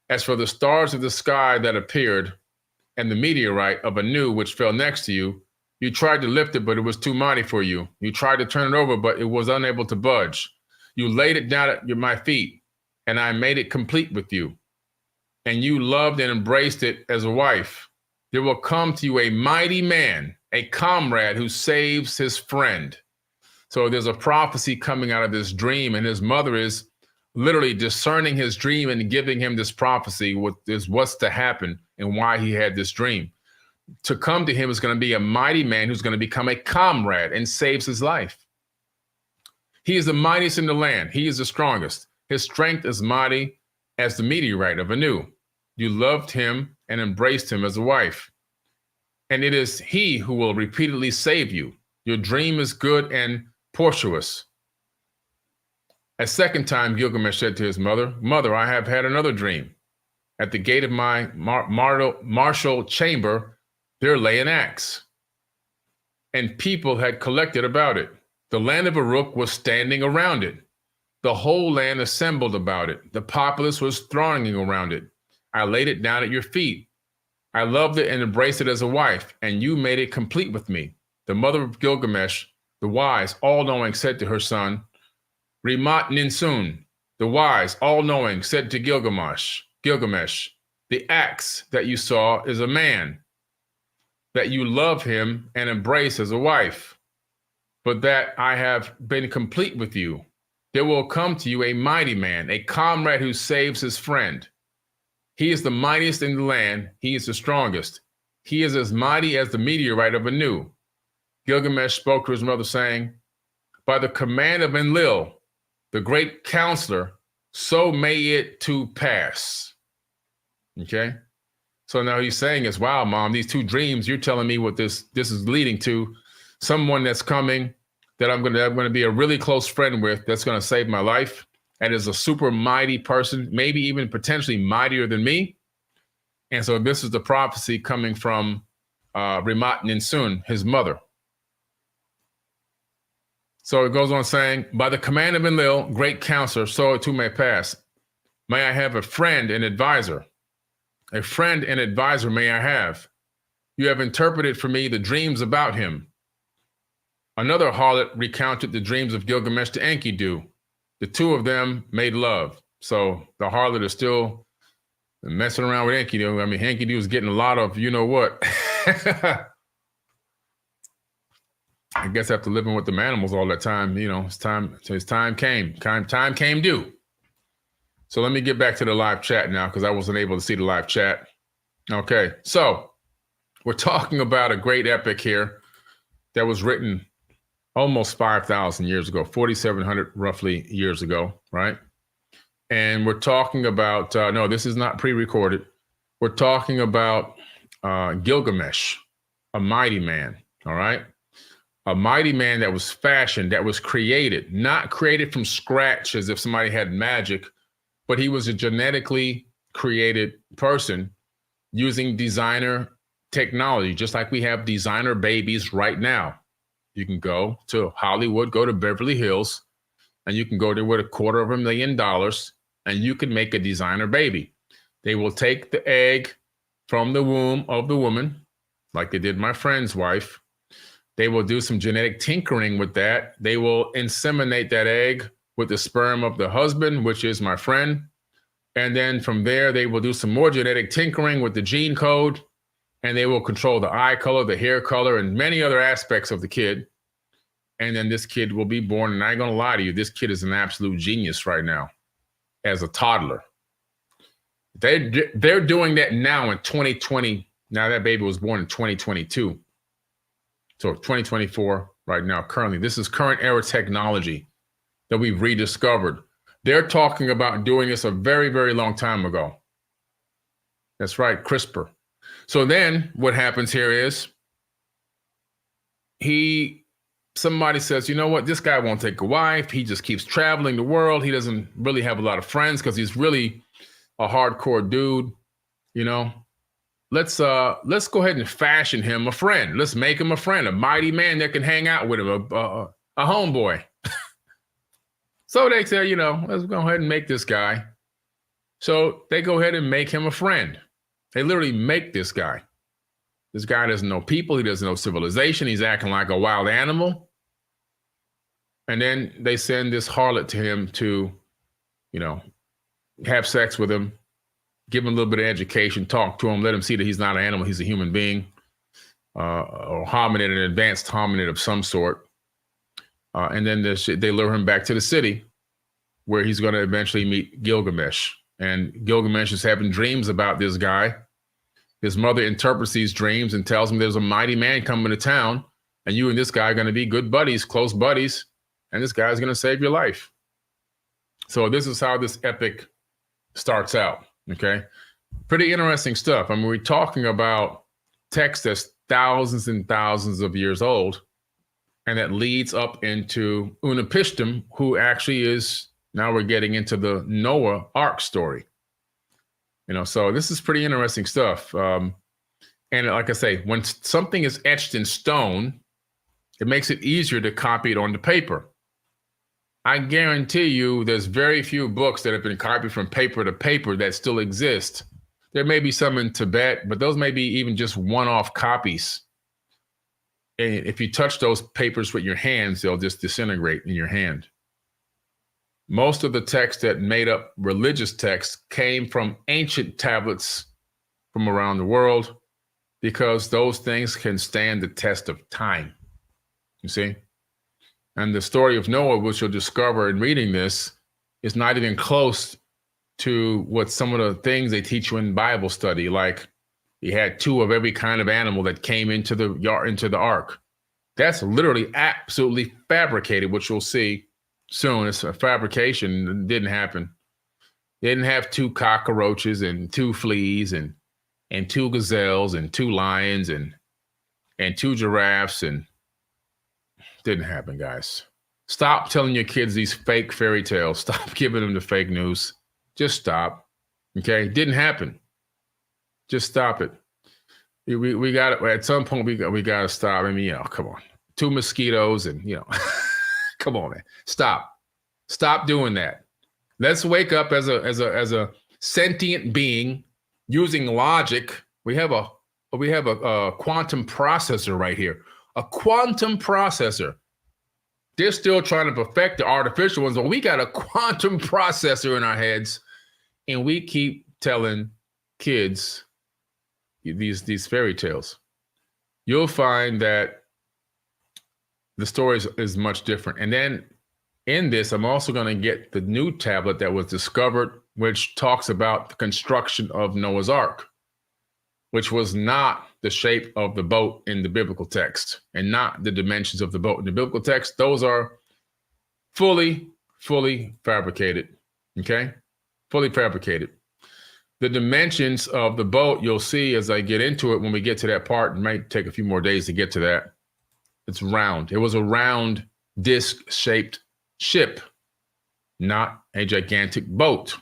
as for the stars of the sky that appeared, and the meteorite of Anu which fell next to you, you tried to lift it, but it was too mighty for you. You tried to turn it over, but it was unable to budge. You laid it down at my feet, and I made it complete with you. And you loved and embraced it as a wife. There will come to you a mighty man, a comrade who saves his friend. So there's a prophecy coming out of this dream, and his mother is literally discerning his dream and giving him this prophecy, what's to happen and why he had this dream. To come to him is going to be a mighty man who's going to become a comrade and saves his life. He is the mightiest in the land. He is the strongest. His strength is mighty as the meteorite of Anu. You loved him and embraced him as a wife. And it is he who will repeatedly save you. Your dream is good and portuous. A second time, Gilgamesh said to his mother, Mother, I have had another dream. At the gate of my martial chamber, there lay an axe, and people had collected about it. The land of Uruk was standing around it. The whole land assembled about it. The populace was thronging around it. I laid it down at your feet. I loved it and embraced it as a wife, and you made it complete with me. The mother of Gilgamesh, the wise, all-knowing, said to her son, Rimat Ninsun, the wise, all-knowing, said to Gilgamesh, the axe that you saw is a man, that you love him and embrace as a wife, but that I have been complete with you. There will come to you a mighty man, a comrade who saves his friend. He is the mightiest in the land. He is the strongest. He is as mighty as the meteorite of Anu. Gilgamesh spoke to his mother, saying, By the command of Enlil, the great counselor, so may it to pass. Okay? So now he's saying is, wow, Mom, these two dreams, you're telling me what this is leading to. Someone that's coming that I'm going to be a really close friend with, that's going to save my life, and is a super mighty person, maybe even potentially mightier than me. And so this is the prophecy coming from Rimat Ninsun, his mother. So it goes on saying, by the command of Enlil, great counselor, so it too may pass. May I have a friend and advisor. A friend and advisor may I have. You have interpreted for me the dreams about him. Another harlot recounted the dreams of Gilgamesh to Enkidu. The two of them made love. So the harlot is still messing around with Enkidu. I mean, Enkidu is getting a lot of, you know what? I guess after living with the animals all that time, you know, his time came due. So let me get back to the live chat now, because I wasn't able to see the live chat. Okay, so we're talking about a great epic here that was written almost 5,000 years ago, 4,700 roughly years ago, right? And we're talking about, no, this is not pre-recorded. We're talking about Gilgamesh, a mighty man, all right? A mighty man that was fashioned, that was created, not created from scratch as if somebody had magic, but he was a genetically created person using designer technology, just like we have designer babies right now. You can go to Hollywood, go to Beverly Hills, and you can go there with $250,000 and you can make a designer baby. They will take the egg from the womb of the woman, like they did my friend's wife. They will do some genetic tinkering with that. They will inseminate that egg with the sperm of the husband, which is my friend. And then from there, they will do some more genetic tinkering with the gene code, and they will control the eye color, the hair color, and many other aspects of the kid. And then this kid will be born, and I ain't gonna lie to you, this kid is an absolute genius right now as a toddler. They're doing that now in 2020. Now that baby was born in 2022. So 2024 right now, currently, this is current era technology that we've rediscovered. They're talking about doing this a very, very long time ago. That's right, CRISPR. So then what happens here is somebody says, you know what, this guy won't take a wife. He just keeps traveling the world. He doesn't really have a lot of friends because he's really a hardcore dude. You know, let's go ahead and fashion him a friend. Let's make him a friend, a mighty man that can hang out with him, a homeboy. So they say, you know, let's go ahead and make this guy. So they go ahead and make him a friend. They literally make this guy. This guy doesn't know people. He doesn't know civilization. He's acting like a wild animal. And then they send this harlot to him to, you know, have sex with him, give him a little bit of education, talk to him, let him see that he's not an animal, he's a human being, or hominid, an advanced hominid of some sort. And then they lure him back to the city where he's going to eventually meet Gilgamesh. And Gilgamesh is having dreams about this guy. His mother interprets these dreams and tells him there's a mighty man coming to town, and you and this guy are going to be good buddies, close buddies, and this guy's going to save your life. So this is how this epic starts out, okay? Pretty interesting stuff. I mean, we're talking about text that's thousands and thousands of years old, and that leads up into Utnapishtim, who actually is, now we're getting into the Noah Ark story. You know, so this is pretty interesting stuff. And like I say, when something is etched in stone, it makes it easier to copy it onto paper. I guarantee you there's very few books that have been copied from paper to paper that still exist. There may be some in Tibet, but those may be even just one-off copies. And if you touch those papers with your hands, they'll just disintegrate in your hand. Most of the text that made up religious texts came from ancient tablets from around the world because those things can stand the test of time, you see? And the story of Noah, which you'll discover in reading this, is not even close to what some of the things they teach you in Bible study, like he had 2 of every kind of animal that came into the ark. That's literally absolutely fabricated, which you'll see soon. It's a fabrication. It didn't happen. They didn't have 2 cockroaches and 2 fleas and 2 gazelles and 2 lions and 2 giraffes, and didn't happen, guys. Stop telling your kids these fake fairy tales. Stop giving them the fake news. Just stop. Okay? Didn't happen. Just stop it. We got it. At some point, we got to stop. I mean, you know, come on. 2 mosquitoes and, you know, come on, man. Stop doing that. Let's wake up as a sentient being using logic. We have a quantum processor right here. A quantum processor. They're still trying to perfect the artificial ones, but we got a quantum processor in our heads, and we keep telling kids these fairy tales. You'll find that the story is much different. And then in this, I'm also going to get the new tablet that was discovered, which talks about the construction of Noah's Ark, which was not the shape of the boat in the biblical text and not the dimensions of the boat in the biblical text. Those are fully fabricated, okay? Fully fabricated. The dimensions of the boat, you'll see as I get into it when we get to that part. It might take a few more days to get to that. It's round. It was a round disc-shaped ship, not a gigantic boat.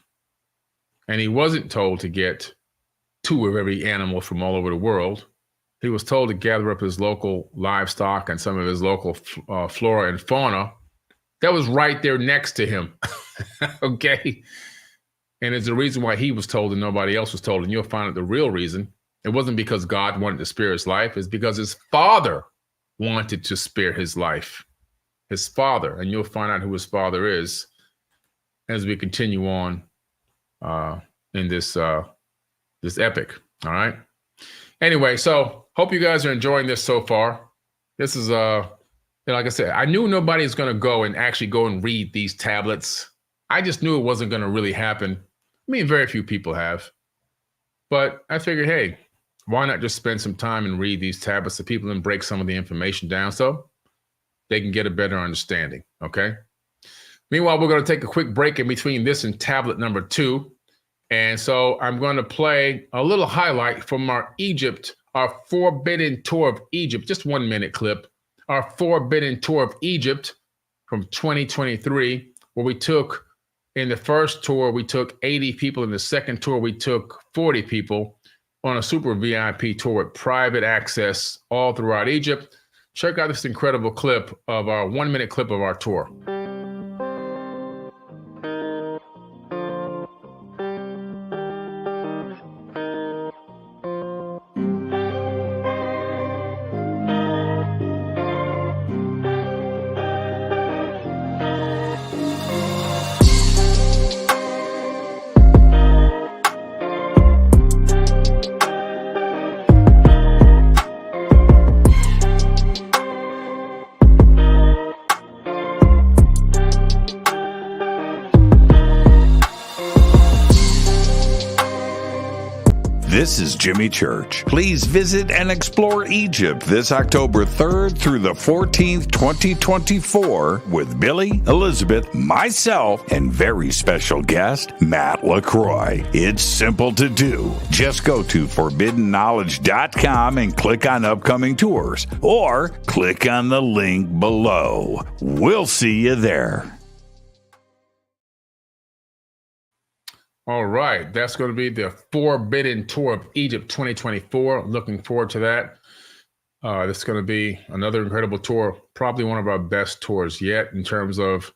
And he wasn't told to get 2 of every animal from all over the world. He was told to gather up his local livestock and some of his local flora and fauna that was right there next to him. Okay? And it's the reason why he was told and nobody else was told. And you'll find out the real reason. It wasn't because God wanted to spare his life. It's because his father wanted to spare his life. His father. And you'll find out who his father is as we continue on in this epic. All right. Anyway, so hope you guys are enjoying this so far. This is like I said, I knew nobody's going to go and read these tablets. I just knew it wasn't going to really happen. I mean, very few people have. But I figured, hey, why not just spend some time and read these tablets so people and break some of the information down so they can get a better understanding, okay? Meanwhile, we're going to take a quick break in between this and tablet number 2. And so I'm going to play a little highlight from our forbidden tour of Egypt, just 1 minute clip, our forbidden tour of Egypt from 2023, where we took, in the first tour, we took 80 people. In the second tour, we took 40 people on a super VIP tour with private access all throughout Egypt. Check out this incredible clip of our 1 minute clip of our tour. This is Jimmy Church. Please visit and explore Egypt this October 3rd through the 14th, 2024 with Billy, Elizabeth, myself, and very special guest, Matt LaCroix. It's simple to do. Just go to forbiddenknowledge.com and click on upcoming tours, or click on the link below. We'll see you there. All right, that's going to be the Forbidden Tour of Egypt 2024. Looking forward to that. This is going to be another incredible tour, probably one of our best tours yet in terms of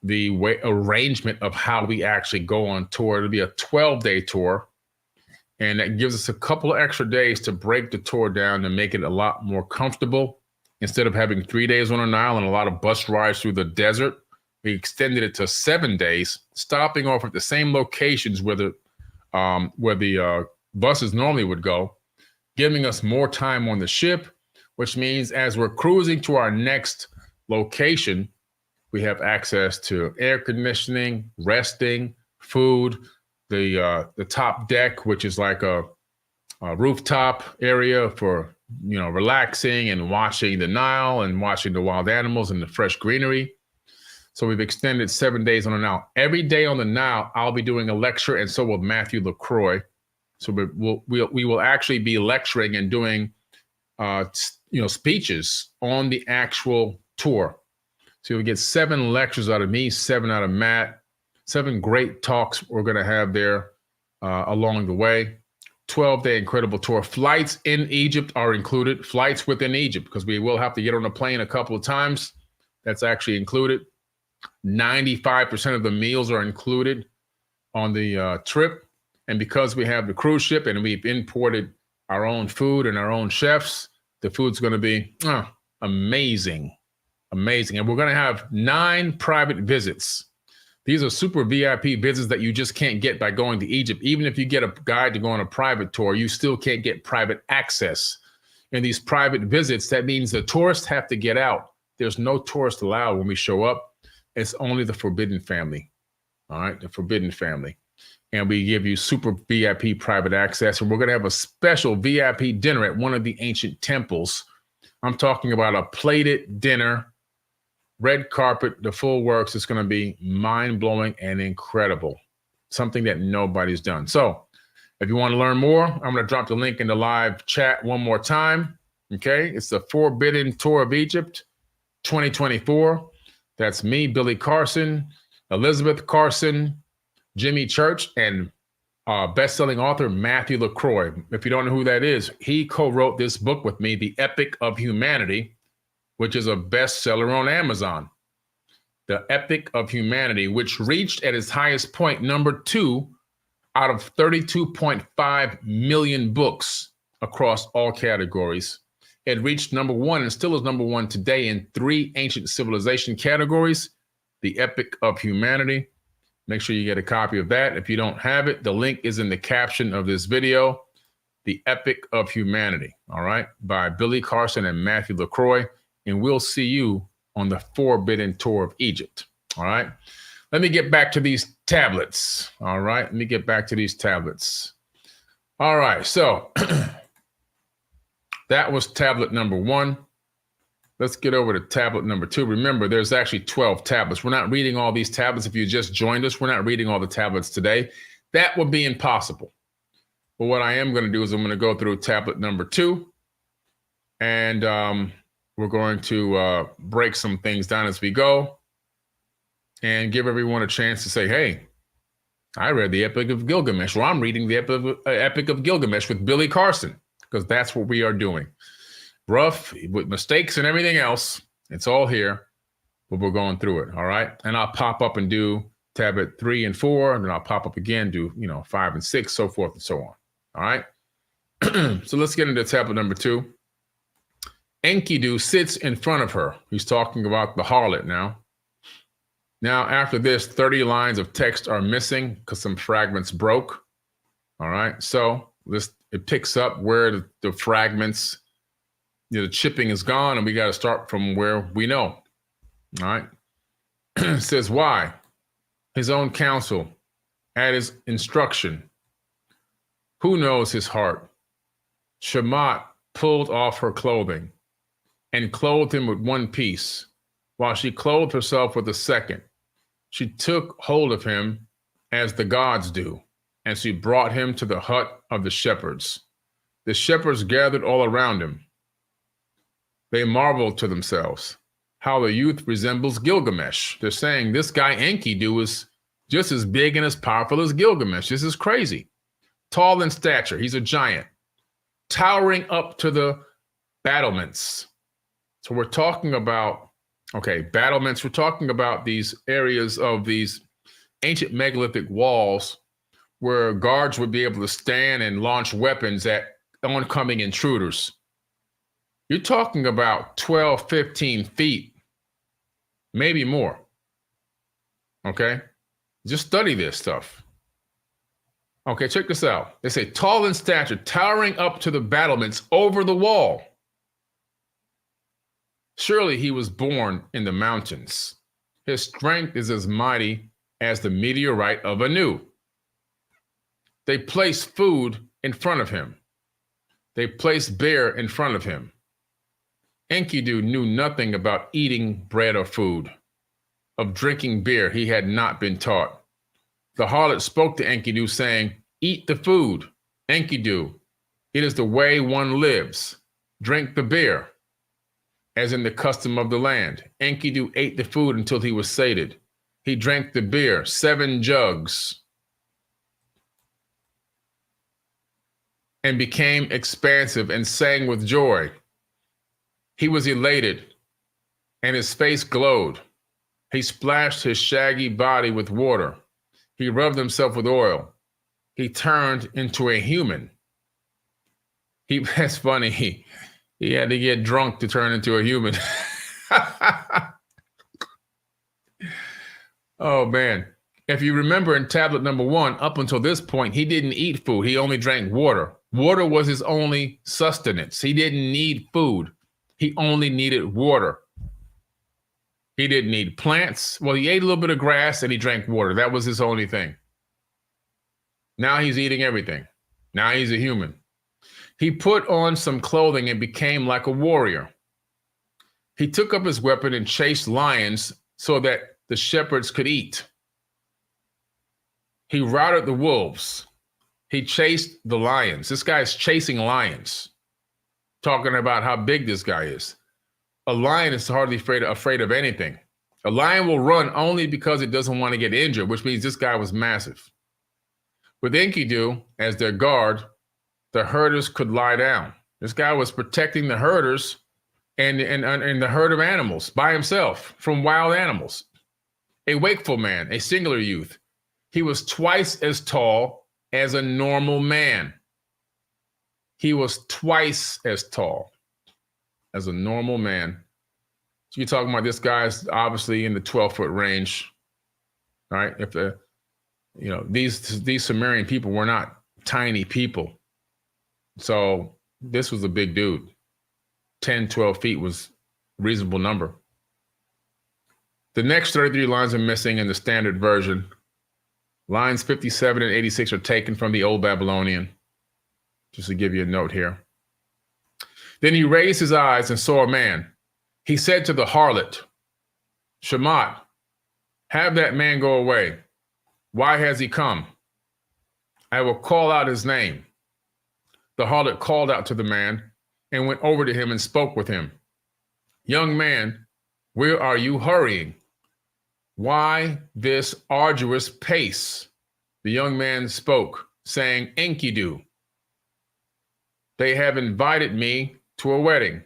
the arrangement of how we actually go on tour. It'll be a 12-day tour, and that gives us a couple of extra days to break the tour down and make it a lot more comfortable. Instead of having 3 days on the Nile and a lot of bus rides through the desert, we extended it to 7 days, stopping off at the same locations where the buses normally would go, giving us more time on the ship, which means as we're cruising to our next location, we have access to air conditioning, resting, food, the top deck, which is like a rooftop area for, relaxing and watching the Nile and watching the wild animals and the fresh greenery. So we've extended 7 days on the Nile. Every day on the Nile, I'll be doing a lecture, and so will Matthew LaCroix. So we will actually be lecturing and doing, speeches on the actual tour. So you'll get 7 lectures out of me, 7 out of Matt, 7 great talks we're going to have there along the way. 12-day incredible tour. Flights in Egypt are included. Flights within Egypt, because we will have to get on a plane a couple of times. That's actually included. 95% of the meals are included on the trip. And because we have the cruise ship and we've imported our own food and our own chefs, the food's going to be amazing. Amazing. And we're going to have 9 private visits. These are super VIP visits that you just can't get by going to Egypt. Even if you get a guide to go on a private tour, you still can't get private access. In these private visits, that means the tourists have to get out. There's no tourists allowed when we show up. It's only the forbidden family, all right? The forbidden family. And we give you super VIP private access. And we're going to have a special VIP dinner at one of the ancient temples. I'm talking about a plated dinner, red carpet, the full works. It's going to be mind-blowing and incredible, something that nobody's done. So if you want to learn more, I'm going to drop the link in the live chat one more time, okay? It's the Forbidden Tour of Egypt 2024. That's me, Billy Carson, Elizabeth Carson, Jimmy Church, and best-selling author Matthew LaCroix. If you don't know who that is, he co-wrote this book with me, The Epic of Humanity, which is a bestseller on Amazon. The Epic of Humanity, which reached at its highest point number 2 out of 32.5 million books across all categories. It reached number 1 and still is number 1 today in 3 ancient civilization categories. The Epic of Humanity. Make sure you get a copy of that. If you don't have it, the link is in the caption of this video. The Epic of Humanity, all right, by Billy Carson and Matthew LaCroix. And we'll see you on the Forbidden Tour of Egypt, all right? Let me get back to these tablets, all right? Let me get back to these tablets. All right, so That was tablet number 1. Let's get over to tablet number 2. Remember, there's actually 12 tablets. We're not reading all these tablets. If you just joined us, we're not reading all the tablets today. That would be impossible. But what I am going to do is I'm going to go through tablet number 2, and we're going to break some things down as we go and give everyone a chance to say, hey, I read the Epic of Gilgamesh, or I'm reading the Epic of Gilgamesh with Billy Carson, because that's what we are doing. Rough, with mistakes and everything else. It's all here, but we're going through it, all right? And I'll pop up and do tablet 3 and 4, and then I'll pop up again, do 5 and 6, so forth and so on, all right? So let's get into tablet number 2. Enkidu sits in front of her. He's talking about the harlot now. Now, after this, 30 lines of text are missing because some fragments broke, all right? So it picks up where the fragments, the chipping is gone, and we got to start from where we know. All right. It says, why? His own counsel, at his instruction. Who knows his heart? Shamat pulled off her clothing and clothed him with one piece, while she clothed herself with a second. She took hold of him as the gods do, and she brought him to the hut of the shepherds. The shepherds gathered all around him. They marveled to themselves how the youth resembles Gilgamesh. They're saying this guy Enkidu is just as big and as powerful as Gilgamesh. This is crazy. Tall in stature, he's a giant, towering up to the battlements. So we're talking about, battlements. We're talking about these areas of these ancient megalithic walls where guards would be able to stand and launch weapons at oncoming intruders. You're talking about 12, 15 feet, maybe more. Okay? Just study this stuff. Okay, check this out. They say, tall in stature, towering up to the battlements over the wall. Surely he was born in the mountains. His strength is as mighty as the meteorite of Anu. They placed food in front of him. They placed bear in front of him. Enkidu knew nothing about eating bread or food. Of drinking beer, he had not been taught. The harlot spoke to Enkidu, saying, eat the food. Enkidu, it is the way one lives. Drink the beer. As in the custom of the land, Enkidu ate the food until he was sated. He drank the beer, 7 jugs, and became expansive and sang with joy. He was elated, and his face glowed. He splashed his shaggy body with water. He rubbed himself with oil. He turned into a human. That's funny. He had to get drunk to turn into a human. Oh, man. If you remember in tablet number 1, up until this point, he didn't eat food. He only drank water. Water was his only sustenance. He didn't need food. He only needed water. He didn't need plants. Well, he ate a little bit of grass and he drank water. That was his only thing. Now he's eating everything. Now he's a human. He put on some clothing and became like a warrior. He took up his weapon and chased lions so that the shepherds could eat. He routed the wolves. He chased the lions. This guy's chasing lions. Talking about how big this guy is. A lion is hardly afraid of anything. A lion will run only because it doesn't want to get injured, which means this guy was massive. With Enkidu as their guard, the herders could lie down. This guy was protecting the herders and the herd of animals by himself from wild animals. A wakeful man, a singular youth. He was twice as tall as a normal man. He was twice as tall as a normal man. So you're talking about this guy's obviously in the 12-foot range, right? If these Sumerian people were not tiny people. So this was a big dude. 10, 12 feet was a reasonable number. The next 33 lines are missing in the standard version. Lines 57 and 86 are taken from the Old Babylonian, just to give you a note here. Then he raised his eyes and saw a man. He said to the harlot, Shamat, have that man go away. Why has he come? I will call out his name. The harlot called out to the man and went over to him and spoke with him. Young man, where are you hurrying? Why this arduous pace? The young man spoke, saying, Enkidu. They have invited me to a wedding,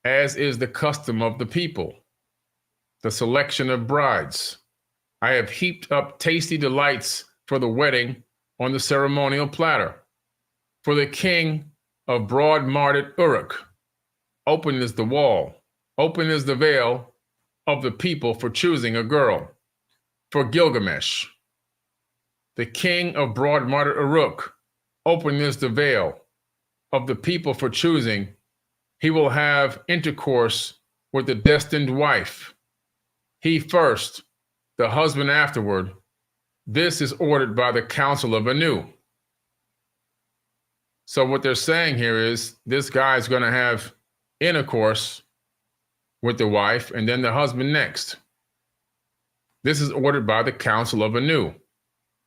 as is the custom of the people, the selection of brides. I have heaped up tasty delights for the wedding on the ceremonial platter. For the king of broad-marted Uruk, open is the wall, open is the veil of the people for choosing a girl. For Gilgamesh, the king of broad-marted Uruk, open is the veil of the people for choosing. He will have intercourse with the destined wife. He first, the husband afterward. This is ordered by the council of Anu. So what they're saying here is this guy's going to have intercourse with the wife and then the husband next. This is ordered by the council of Anu.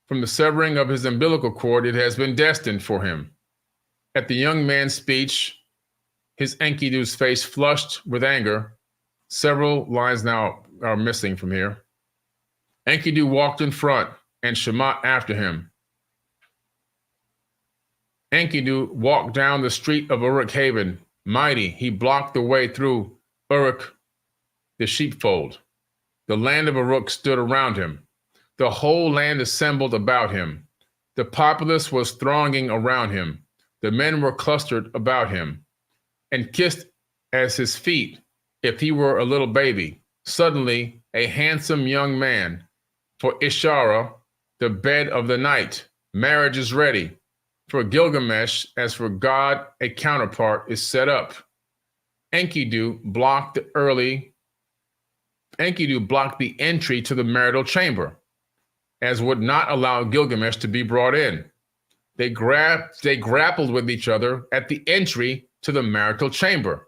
From the severing of his umbilical cord, it has been destined for him. At the young man's speech, his Enkidu's face flushed with anger. Several lines now are missing from here. Enkidu walked in front and Shamat after him. Enkidu walked down the street of Uruk Haven. Mighty, he blocked the way through Uruk, the sheepfold. The land of Uruk stood around him. The whole land assembled about him. The populace was thronging around him. The men were clustered about him and kissed at his feet if he were a little baby. Suddenly, a handsome young man, for Ishara, the bed of the night, marriage is ready. For Gilgamesh, as for God, a counterpart is set up. Enkidu blocked the entry to the marital chamber, as would not allow Gilgamesh to be brought in. They grappled with each other at the entry to the marital chamber.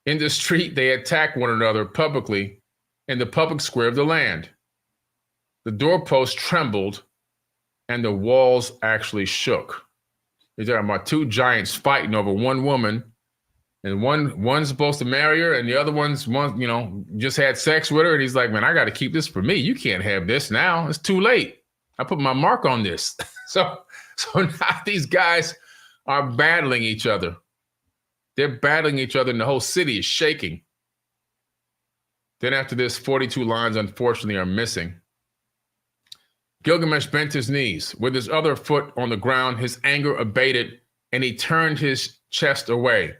In the street, they attacked one another publicly in the public square of the land. The doorpost trembled and the walls actually shook. You're talking about two giants fighting over one woman, and one's supposed to marry her, and the other one's just had sex with her, and he's like, man, I got to keep this for me. You can't have this now. It's too late. I put my mark on this. So now these guys are battling each other. They're battling each other, and the whole city is shaking. Then after this, 42 lines, unfortunately, are missing. Gilgamesh bent his knees. With his other foot on the ground, his anger abated, and he turned his chest away.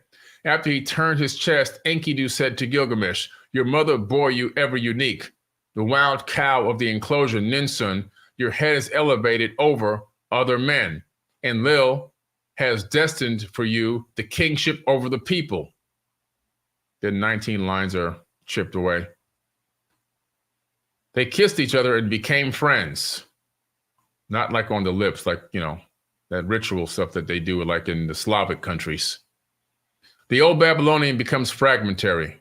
After he turned his chest, Enkidu said to Gilgamesh, your mother bore you ever unique. The wild cow of the enclosure, Ninsun, your head is elevated over other men. And Lil has destined for you the kingship over the people. Then 19 lines are chipped away. They kissed each other and became friends. Not like on the lips, like, that ritual stuff that they do like in the Slavic countries. The old Babylonian becomes fragmentary.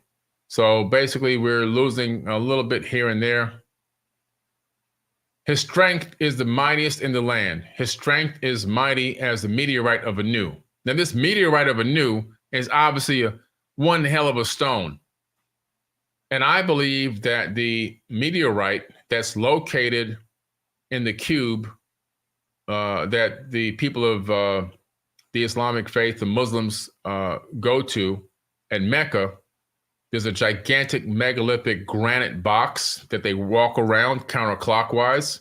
So basically we're losing a little bit here and there. His strength is the mightiest in the land. His strength is mighty as the meteorite of Anu. Now this meteorite of Anu is obviously one hell of a stone. And I believe that the meteorite that's located in the cube that the people of the Islamic faith, the Muslims, go to at Mecca, there's a gigantic megalithic granite box that they walk around counterclockwise.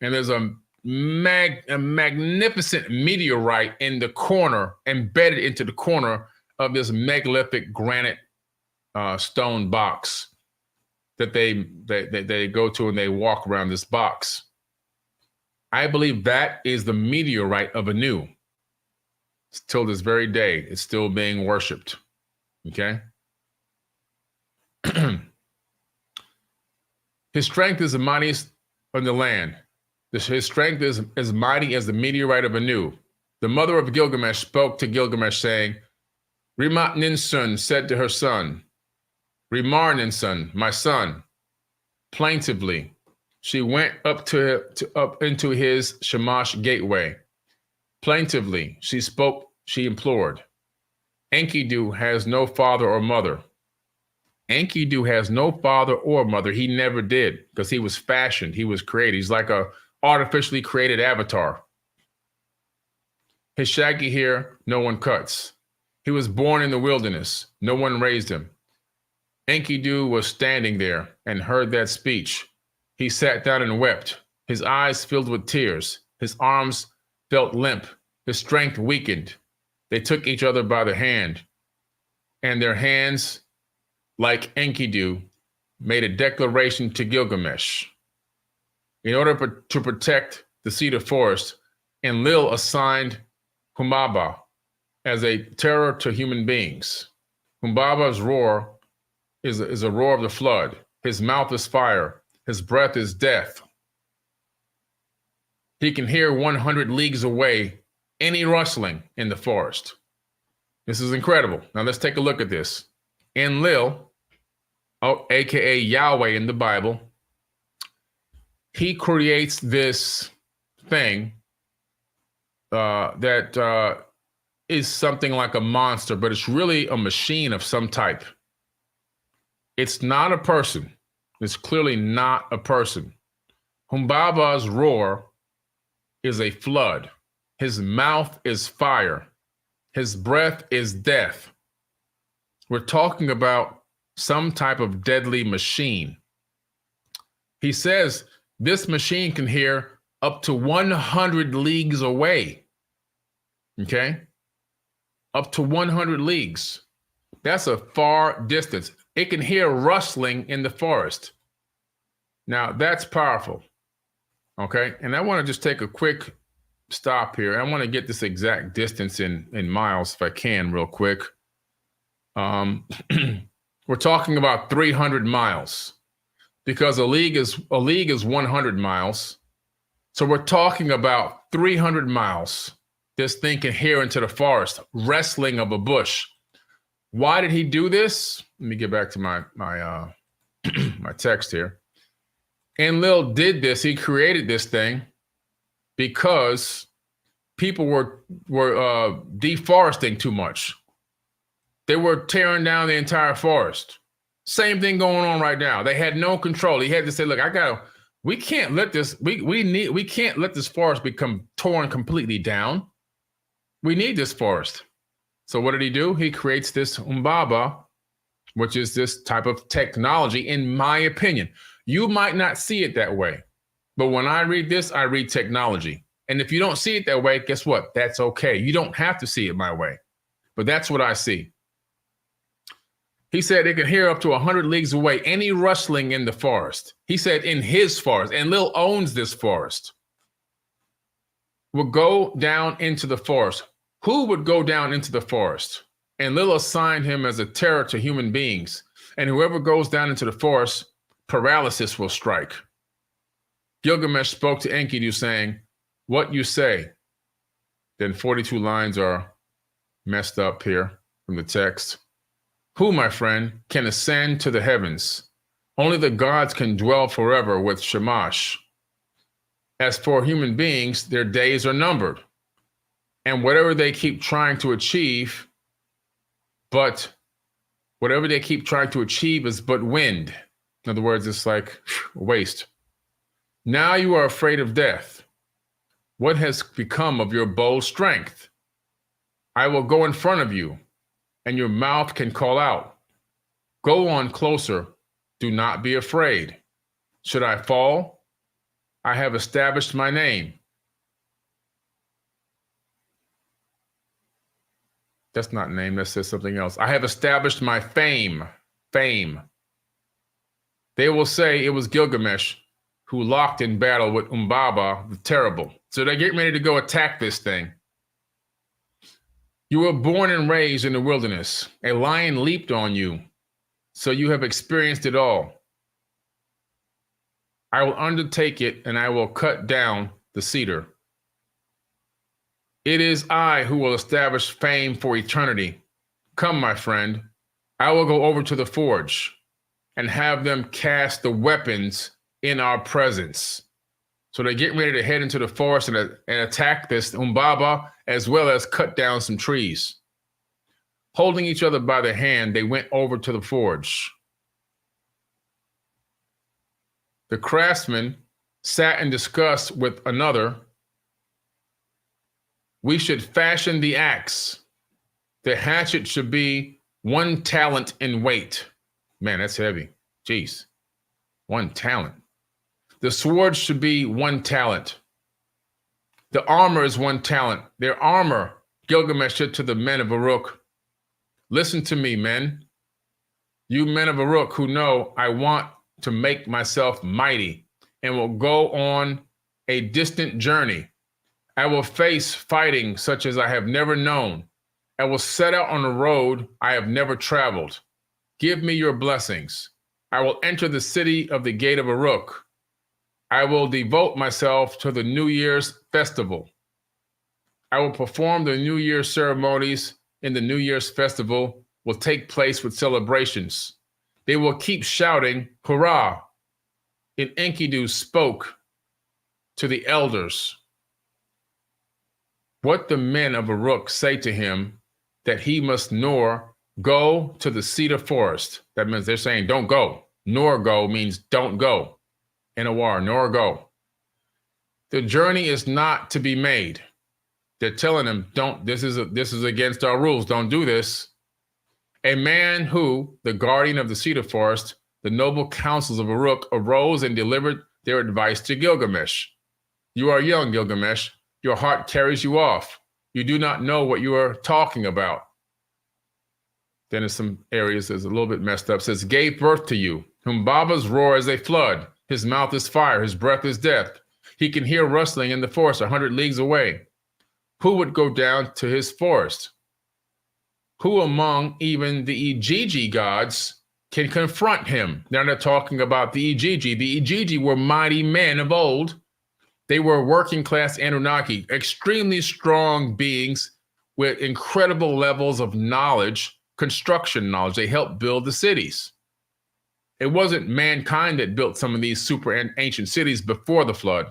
And there's a magnificent meteorite in the corner, embedded into the corner of this megalithic granite stone box that they go to, and they walk around this box. I believe that is the meteorite of Anu. Till this very day, it's still being worshipped. Okay? His strength is the mightiest in the land. His strength is as mighty as the meteorite of Anu. The mother of Gilgamesh spoke to Gilgamesh, saying, Rimat-Ninsun said to her son, Rimar-Ninsun, my son, plaintively, she went up into his Shamash gateway. Plaintively, she spoke, she implored. Enkidu has no father or mother. Enkidu has no father or mother. He never did, because he was fashioned. He was created. He's like a artificially created avatar. His shaggy hair, no one cuts. He was born in the wilderness. No one raised him. Enkidu was standing there and heard that speech. He sat down and wept, his eyes filled with tears. His arms felt limp. His strength weakened. They took each other by the hand, and their hands, like Enkidu, made a declaration to Gilgamesh. In order to protect the cedar forest, Enlil assigned Humbaba as a terror to human beings. Humbaba's roar is a roar of the flood. His mouth is fire. His breath is death. He can hear 100 leagues away any rustling in the forest. This is incredible. Now let's take a look at this. Enlil, aka Yahweh in the Bible, he creates this thing that is something like a monster, but it's really a machine of some type. It's not a person. It's clearly not a person. Humbaba's roar is a flood. His mouth is fire. His breath is death. We're talking about some type of deadly machine. He says this machine can hear up to 100 leagues away. Okay? Up to 100 leagues. That's a far distance. It can hear rustling in the forest. Now, that's powerful. Okay? And I want to just take a quick stop here. I want to get this exact distance in miles if I can real quick. We're talking about 300 miles because a league is 100 miles. So we're talking about 300 miles. This thing can hear into the forest, wrestling of a bush. Why did he do this? Let me get back to my my text here. Enlil did this. He created this thing because people were deforesting too much. They were tearing down the entire forest. Same thing going on right now. They had no control. He had to say, "Look, we can't let this. We can't let this forest become torn completely down. We need this forest." So what did he do? He creates this Humbaba, which is this type of technology, in my opinion. You might not see it that way, but when I read this, I read technology. And if you don't see it that way, guess what? That's okay. You don't have to see it my way, but that's what I see. He said it can hear up to 100 leagues away any rustling in the forest. He said in his forest, and Lil owns this forest. Will go down into the forest. Who would go down into the forest? And Lil assigned him as a terror to human beings. And whoever goes down into the forest, paralysis will strike. Gilgamesh spoke to Enkidu saying, "What you say?" Then 42 lines are messed up here from the text. Who, my friend, can ascend to the heavens? Only the gods can dwell forever with Shamash. As for human beings, their days are numbered. And whatever they keep trying to achieve, is but wind. In other words, it's like waste. Now you are afraid of death. What has become of your bold strength? I will go in front of you, and your mouth can call out. Go on closer. Do not be afraid. Should I fall? I have established my name. That's not name, that says something else. I have established my fame. Fame. They will say it was Gilgamesh who locked in battle with Humbaba the Terrible. So they're getting ready to go attack this thing. You were born and raised in the wilderness. A lion leaped on you. So you have experienced it all. I will undertake it, and I will cut down the cedar. It is I who will establish fame for eternity. Come, my friend, I will go over to the forge and have them cast the weapons in our presence. So they're getting ready to head into the forest and attack this Umbaba, as well as cut down some trees. Holding each other by the hand, they went over to the forge. The craftsman sat and discussed with another. We should fashion the axe. The hatchet should be 1 talent in weight. Man, that's heavy. Jeez. 1 talent. The sword should be 1 talent. The armor is 1 talent. Their armor, Gilgamesh said to the men of Uruk, listen to me, men. You men of Uruk who know I want to make myself mighty and will go on a distant journey. I will face fighting such as I have never known. I will set out on a road I have never traveled. Give me your blessings. I will enter the city of the gate of Uruk. I will devote myself to the New Year's festival. I will perform the New Year's ceremonies in the New Year's festival will take place with celebrations. They will keep shouting, hurrah. And Enkidu spoke to the elders. What the men of Uruk say to him, that he must nor go to the cedar forest. That means they're saying don't go. Nor go means don't go. In a war, nor go. The journey is not to be made. They're telling him, don't, this is against our rules. Don't do this. A man who, the guardian of the cedar forest, the noble councils of Uruk, arose and delivered their advice to Gilgamesh. You are young, Gilgamesh. Your heart carries you off. You do not know what you are talking about. Then in some areas, there's a little bit messed up. It says, gave birth to you. Humbaba's roar as a flood. His mouth is fire. His breath is death. He can hear rustling in the forest 100 leagues away. Who would go down to his forest? Who among even the Igigi gods can confront him? Now they're talking about the Igigi. The Igigi were mighty men of old. They were working class Anunnaki, extremely strong beings with incredible levels of knowledge, construction knowledge. They helped build the cities. It wasn't mankind that built some of these super ancient cities before the flood.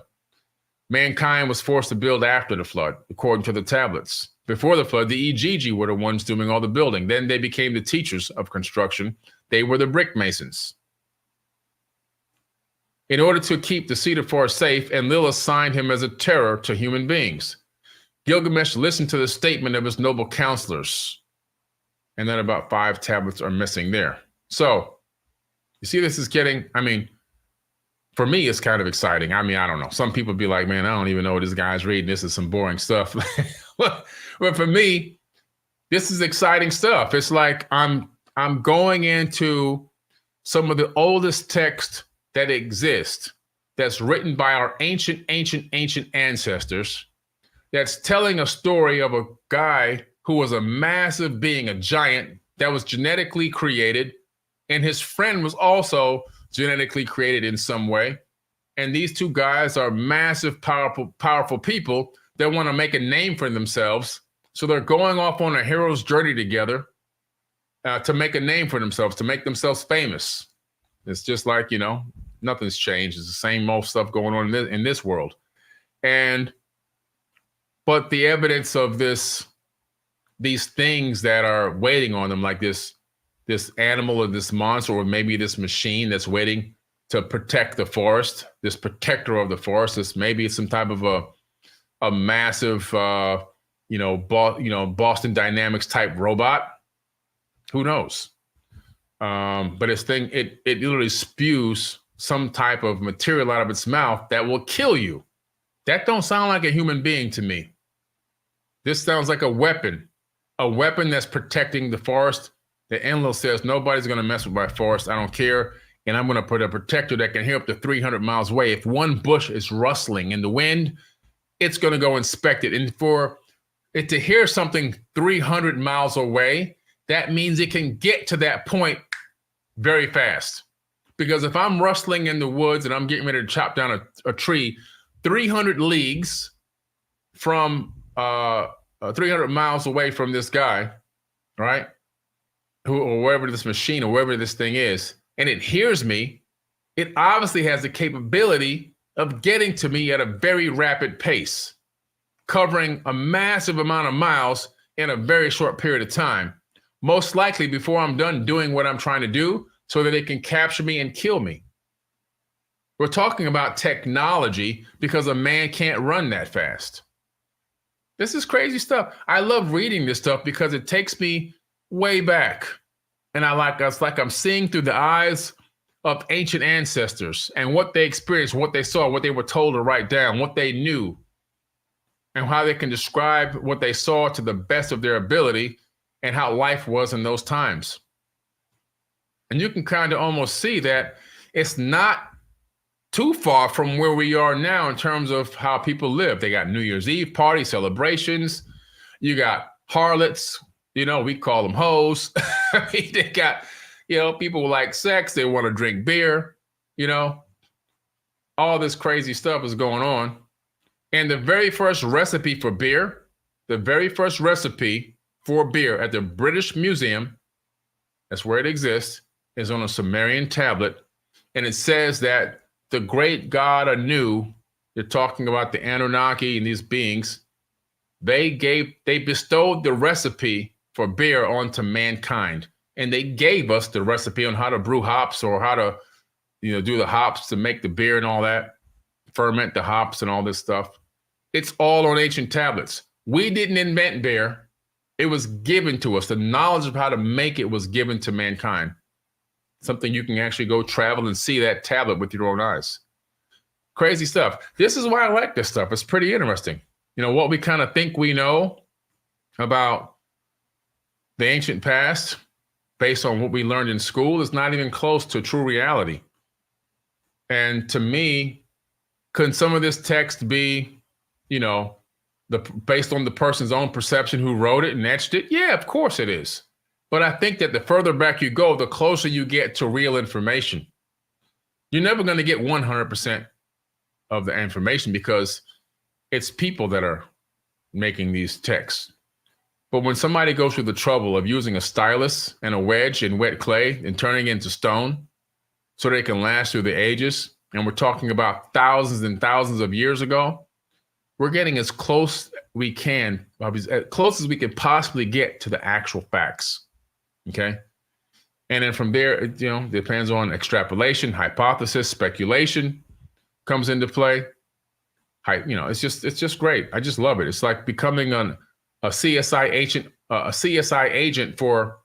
Mankind was forced to build after the flood, according to the tablets. Before the flood, the Igigi were the ones doing all the building. Then they became the teachers of construction. They were the brick masons. In order to keep the cedar forest safe, Enlil assigned him as a terror to human beings. Gilgamesh listened to the statement of his noble counselors. And then about 5 tablets are missing there. So, you see, this is getting, for me, it's kind of exciting. I don't know. Some people be like, man, I don't even know what this guy's reading. This is some boring stuff. But for me, this is exciting stuff. It's like I'm going into some of the oldest text that exist, that's written by our ancient ancestors, that's telling a story of a guy who was a massive being, a giant that was genetically created, and his friend was also genetically created in some way. And these two guys are massive, powerful people that want to make a name for themselves. So they're going off on a hero's journey together to make a name for themselves, to make themselves famous. It's just like, nothing's changed. It's the same old stuff going on in this world. But the evidence of these things that are waiting on them, like this animal or this monster, or maybe this machine that's waiting to protect the forest, this protector of the forest, this maybe some type of a massive, Boston Dynamics type robot. Who knows? But it literally spews some type of material out of its mouth that will kill you. That don't sound like a human being to me. This sounds like a weapon that's protecting the forest. The Enlil says, nobody's going to mess with my forest. I don't care. And I'm going to put a protector that can hear up to 300 miles away. If one bush is rustling in the wind, it's going to go inspect it. And for it to hear something 300 miles away, that means it can get to that point very fast. Because if I'm rustling in the woods and I'm getting ready to chop down a tree 300 leagues from 300 miles away from this guy, right? or wherever this machine or wherever this thing is, and it hears me, it obviously has the capability of getting to me at a very rapid pace, covering a massive amount of miles in a very short period of time, most likely before I'm done doing what I'm trying to do, so that it can capture me and kill me. We're talking about technology because a man can't run that fast. This is crazy stuff. I love reading this stuff because it takes me way back. And it's like I'm seeing through the eyes of ancient ancestors and what they experienced, what they saw, what they were told to write down, what they knew, and how they can describe what they saw to the best of their ability and how life was in those times. And you can kind of almost see that it's not too far from where we are now in terms of how people live. They got New Year's Eve party celebrations. You got harlots, we call them hoes. I mean, they got, people who like sex. They want to drink beer, all this crazy stuff is going on. And the very first recipe for beer at the British Museum, that's where it exists, is on a Sumerian tablet. And it says that the great god Anu, you're talking about the Anunnaki and these beings, they bestowed the recipe for beer onto mankind. And they gave us the recipe on how to brew hops or how to, do the hops to make the beer and all that, ferment the hops and all this stuff. It's all on ancient tablets. We didn't invent beer. It was given to us. The knowledge of how to make it was given to mankind. Something you can actually go travel and see that tablet with your own eyes. Crazy stuff. This is why I like this stuff. It's pretty interesting. What we kind of think we know about the ancient past based on what we learned in school is not even close to true reality. And to me, could some of this text be, based on the person's own perception who wrote it and etched it? Yeah, of course it is. But I think that the further back you go, the closer you get to real information. You're never going to get 100% of the information because it's people that are making these texts. But when somebody goes through the trouble of using a stylus and a wedge in wet clay and turning it into stone so they can last through the ages, and we're talking about thousands and thousands of years ago, we're getting as close we can, as close as we can possibly get to the actual facts. Okay. And then from there, it depends on extrapolation, hypothesis, speculation comes into play. It's just great. I just love it. It's like becoming a CSI agent for,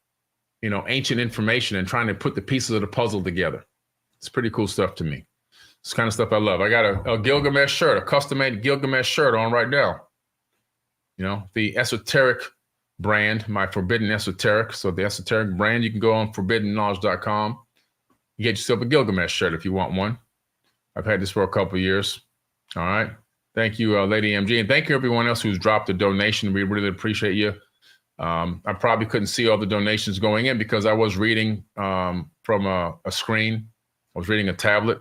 ancient information and trying to put the pieces of the puzzle together. It's pretty cool stuff to me. It's the kind of stuff I love. I got a Gilgamesh shirt, a custom-made Gilgamesh shirt on right now. The esoteric brand, my Forbidden Esoteric. So the esoteric brand, you can go on forbiddenknowledge.com. You get yourself a Gilgamesh shirt if you want one. I've had this for a couple of years. All right. Thank you, Lady MG. And thank you, everyone else who's dropped a donation. We really appreciate you. I probably couldn't see all the donations going in because I was reading from a screen. I was reading a tablet,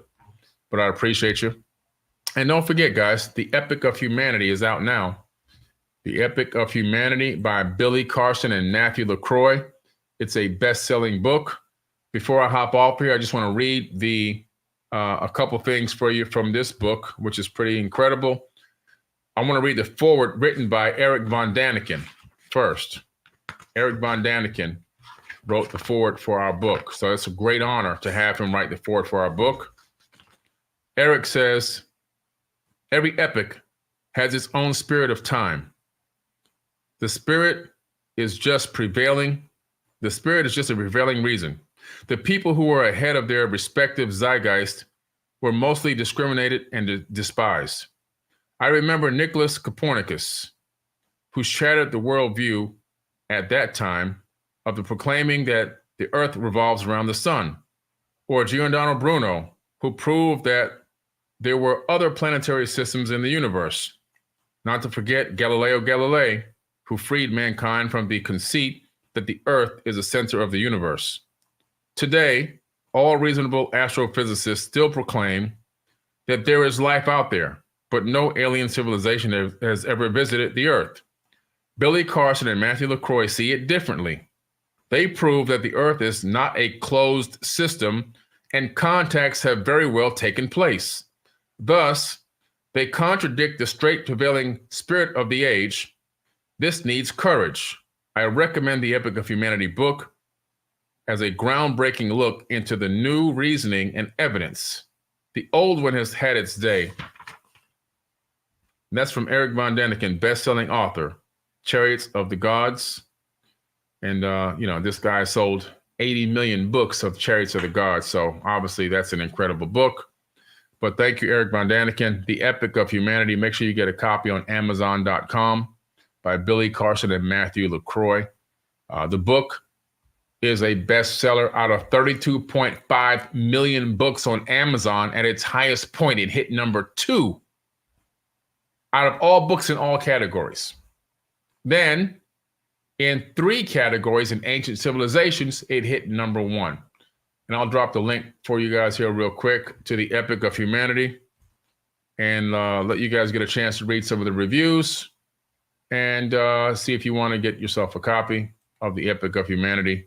but I appreciate you. And don't forget, guys, The Epic of Humanity is out now. The Epic of Humanity by Billy Carson and Matthew LaCroix. It's a best-selling book. Before I hop off here, I just want to read a couple things for you from this book, which is pretty incredible. I want to read the foreword written by Eric von Daniken first. Eric von Daniken wrote the foreword for our book. So it's a great honor to have him write the foreword for our book. Eric says, every epic has its own spirit of time. The spirit is just prevailing. The spirit is just a prevailing reason. The people who were ahead of their respective zeitgeist were mostly discriminated and despised. I remember Nicholas Copernicus, who shattered the worldview at that time of the proclaiming that the earth revolves around the sun, or Giordano Bruno, who proved that there were other planetary systems in the universe. Not to forget Galileo Galilei, who freed mankind from the conceit that the earth is the center of the universe. Today, all reasonable astrophysicists still proclaim that there is life out there, but no alien civilization has ever visited the earth. Billy Carson and Matthew LaCroix see it differently. They prove that the Earth is not a closed system and contacts have very well taken place. Thus, they contradict the straight prevailing spirit of the age. This needs courage. I recommend the Epic of Humanity book as a groundbreaking look into the new reasoning and evidence. The old one has had its day. And that's from Eric von Däniken, best-selling author, Chariots of the Gods. And, this guy sold 80 million books of Chariots of the Gods. So obviously that's an incredible book. But thank you, Eric von Däniken. The Epic of Humanity. Make sure you get a copy on Amazon.com by Billy Carson and Matthew LaCroix. The book is a bestseller. Out of 32.5 million books on Amazon, at its highest point, it hit number 2 out of all books in all categories. Then, in 3 categories in ancient civilizations, it hit number 1. And I'll drop the link for you guys here real quick to the Epic of Humanity and let you guys get a chance to read some of the reviews and see if you want to get yourself a copy of the Epic of Humanity.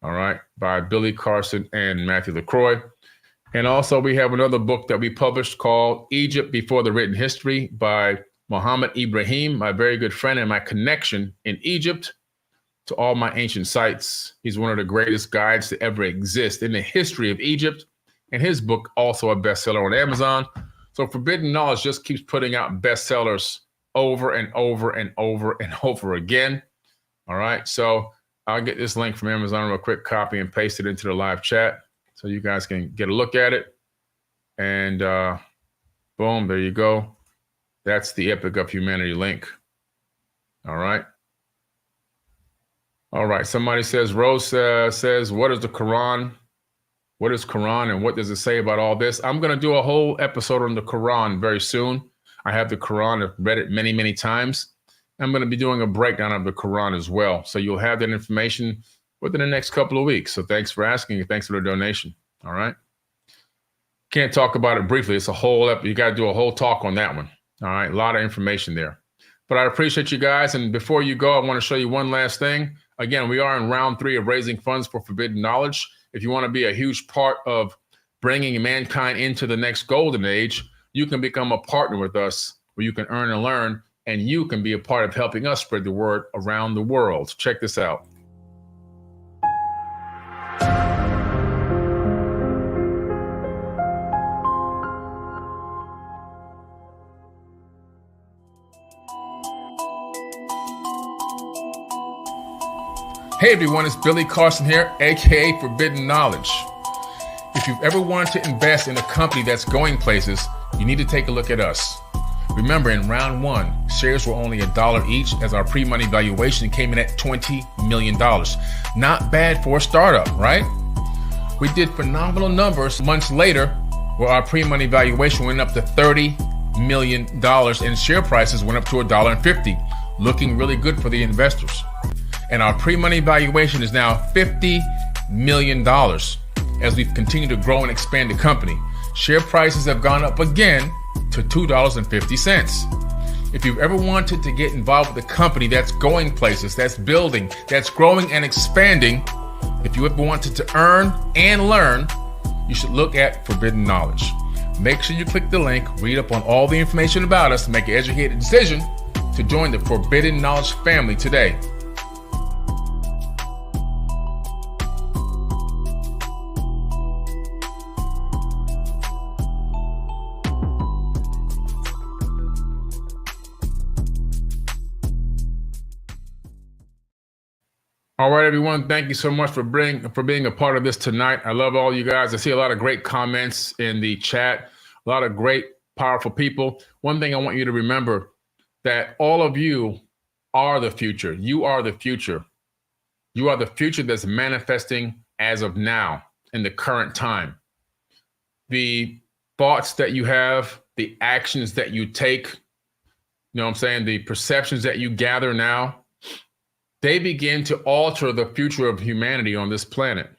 All right, by Billy Carson and Matthew LaCroix. And also we have another book that we published called Egypt Before the Written History by Muhammad Ibrahim, my very good friend and my connection in Egypt to all my ancient sites. He's one of the greatest guides to ever exist in the history of Egypt. And his book, also a bestseller on Amazon. So Forbidden Knowledge just keeps putting out bestsellers over and over and over and over again. All right, so I'll get this link from Amazon real quick, copy and paste it into the live chat so you guys can get a look at it. And boom, there you go. That's the Epic of Humanity link. All right. All right. Somebody says, Rose says, what is the Quran? What is Quran and what does it say about all this? I'm going to do a whole episode on the Quran very soon. I have the Quran. I've read it many, many times. I'm going to be doing a breakdown of the Quran as well. So you'll have that information within the next couple of weeks. So thanks for asking and thanks for the donation. All right. Can't talk about it briefly. It's a whole you got to do a whole talk on that one. All right. A lot of information there. But I appreciate you guys. And before you go, I want to show you one last thing. Again, we are in round 3 of raising funds for Forbidden Knowledge. If you want to be a huge part of bringing mankind into the next golden age, you can become a partner with us where you can earn and learn. And you can be a part of helping us spread the word around the world. Check this out. Hey everyone, it's Billy Carson here, aka Forbidden Knowledge. If you've ever wanted to invest in a company that's going places, you need to take a look at us. Remember, in round 1, shares were only $1 each as our pre-money valuation came in at $20 million. Not bad for a startup, right? We did phenomenal numbers months later where our pre-money valuation went up to $30 million and share prices went up to $1.50, looking really good for the investors. And our pre-money valuation is now $50 million as we've continued to grow and expand the company. Share prices have gone up again to $2.50. If you've ever wanted to get involved with a company that's going places, that's building, that's growing and expanding, if you ever wanted to earn and learn, you should look at Forbidden Knowledge. Make sure you click the link, read up on all the information about us, and make an educated decision to join the Forbidden Knowledge family today. All right, everyone. Thank you so much for being a part of this tonight. I love all you guys. I see a lot of great comments in the chat, a lot of great, powerful people. One thing I want you to remember, that all of you are the future. You are the future. You are the future that's manifesting as of now in the current time. The thoughts that you have, the actions that you take, you know what I'm saying, the perceptions that you gather now, they begin to alter the future of humanity on this planet.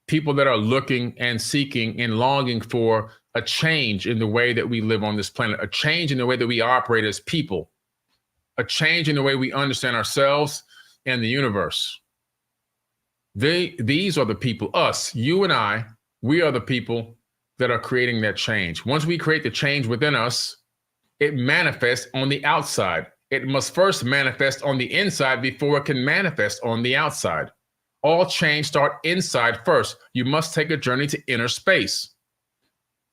People that are looking and seeking and longing for a change in the way that we live on this planet, a change in the way that we operate as people, a change in the way we understand ourselves and the universe. These are the people, us, you and I, we are the people that are creating that change. Once we create the change within us, it manifests on the outside. It must first manifest on the inside before it can manifest on the outside. All change starts inside first. You must take a journey to inner space.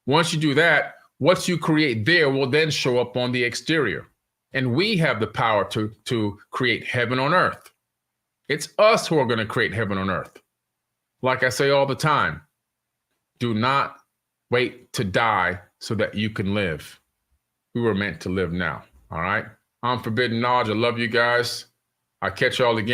Once you do that, what you create there will then show up on the exterior. And we have the power to create heaven on earth. It's us who are going to create heaven on earth. Like I say all the time, do not wait to die so that you can live. We were meant to live now. All right. I'm Forbidden Knowledge. I love you guys. I'll catch y'all again.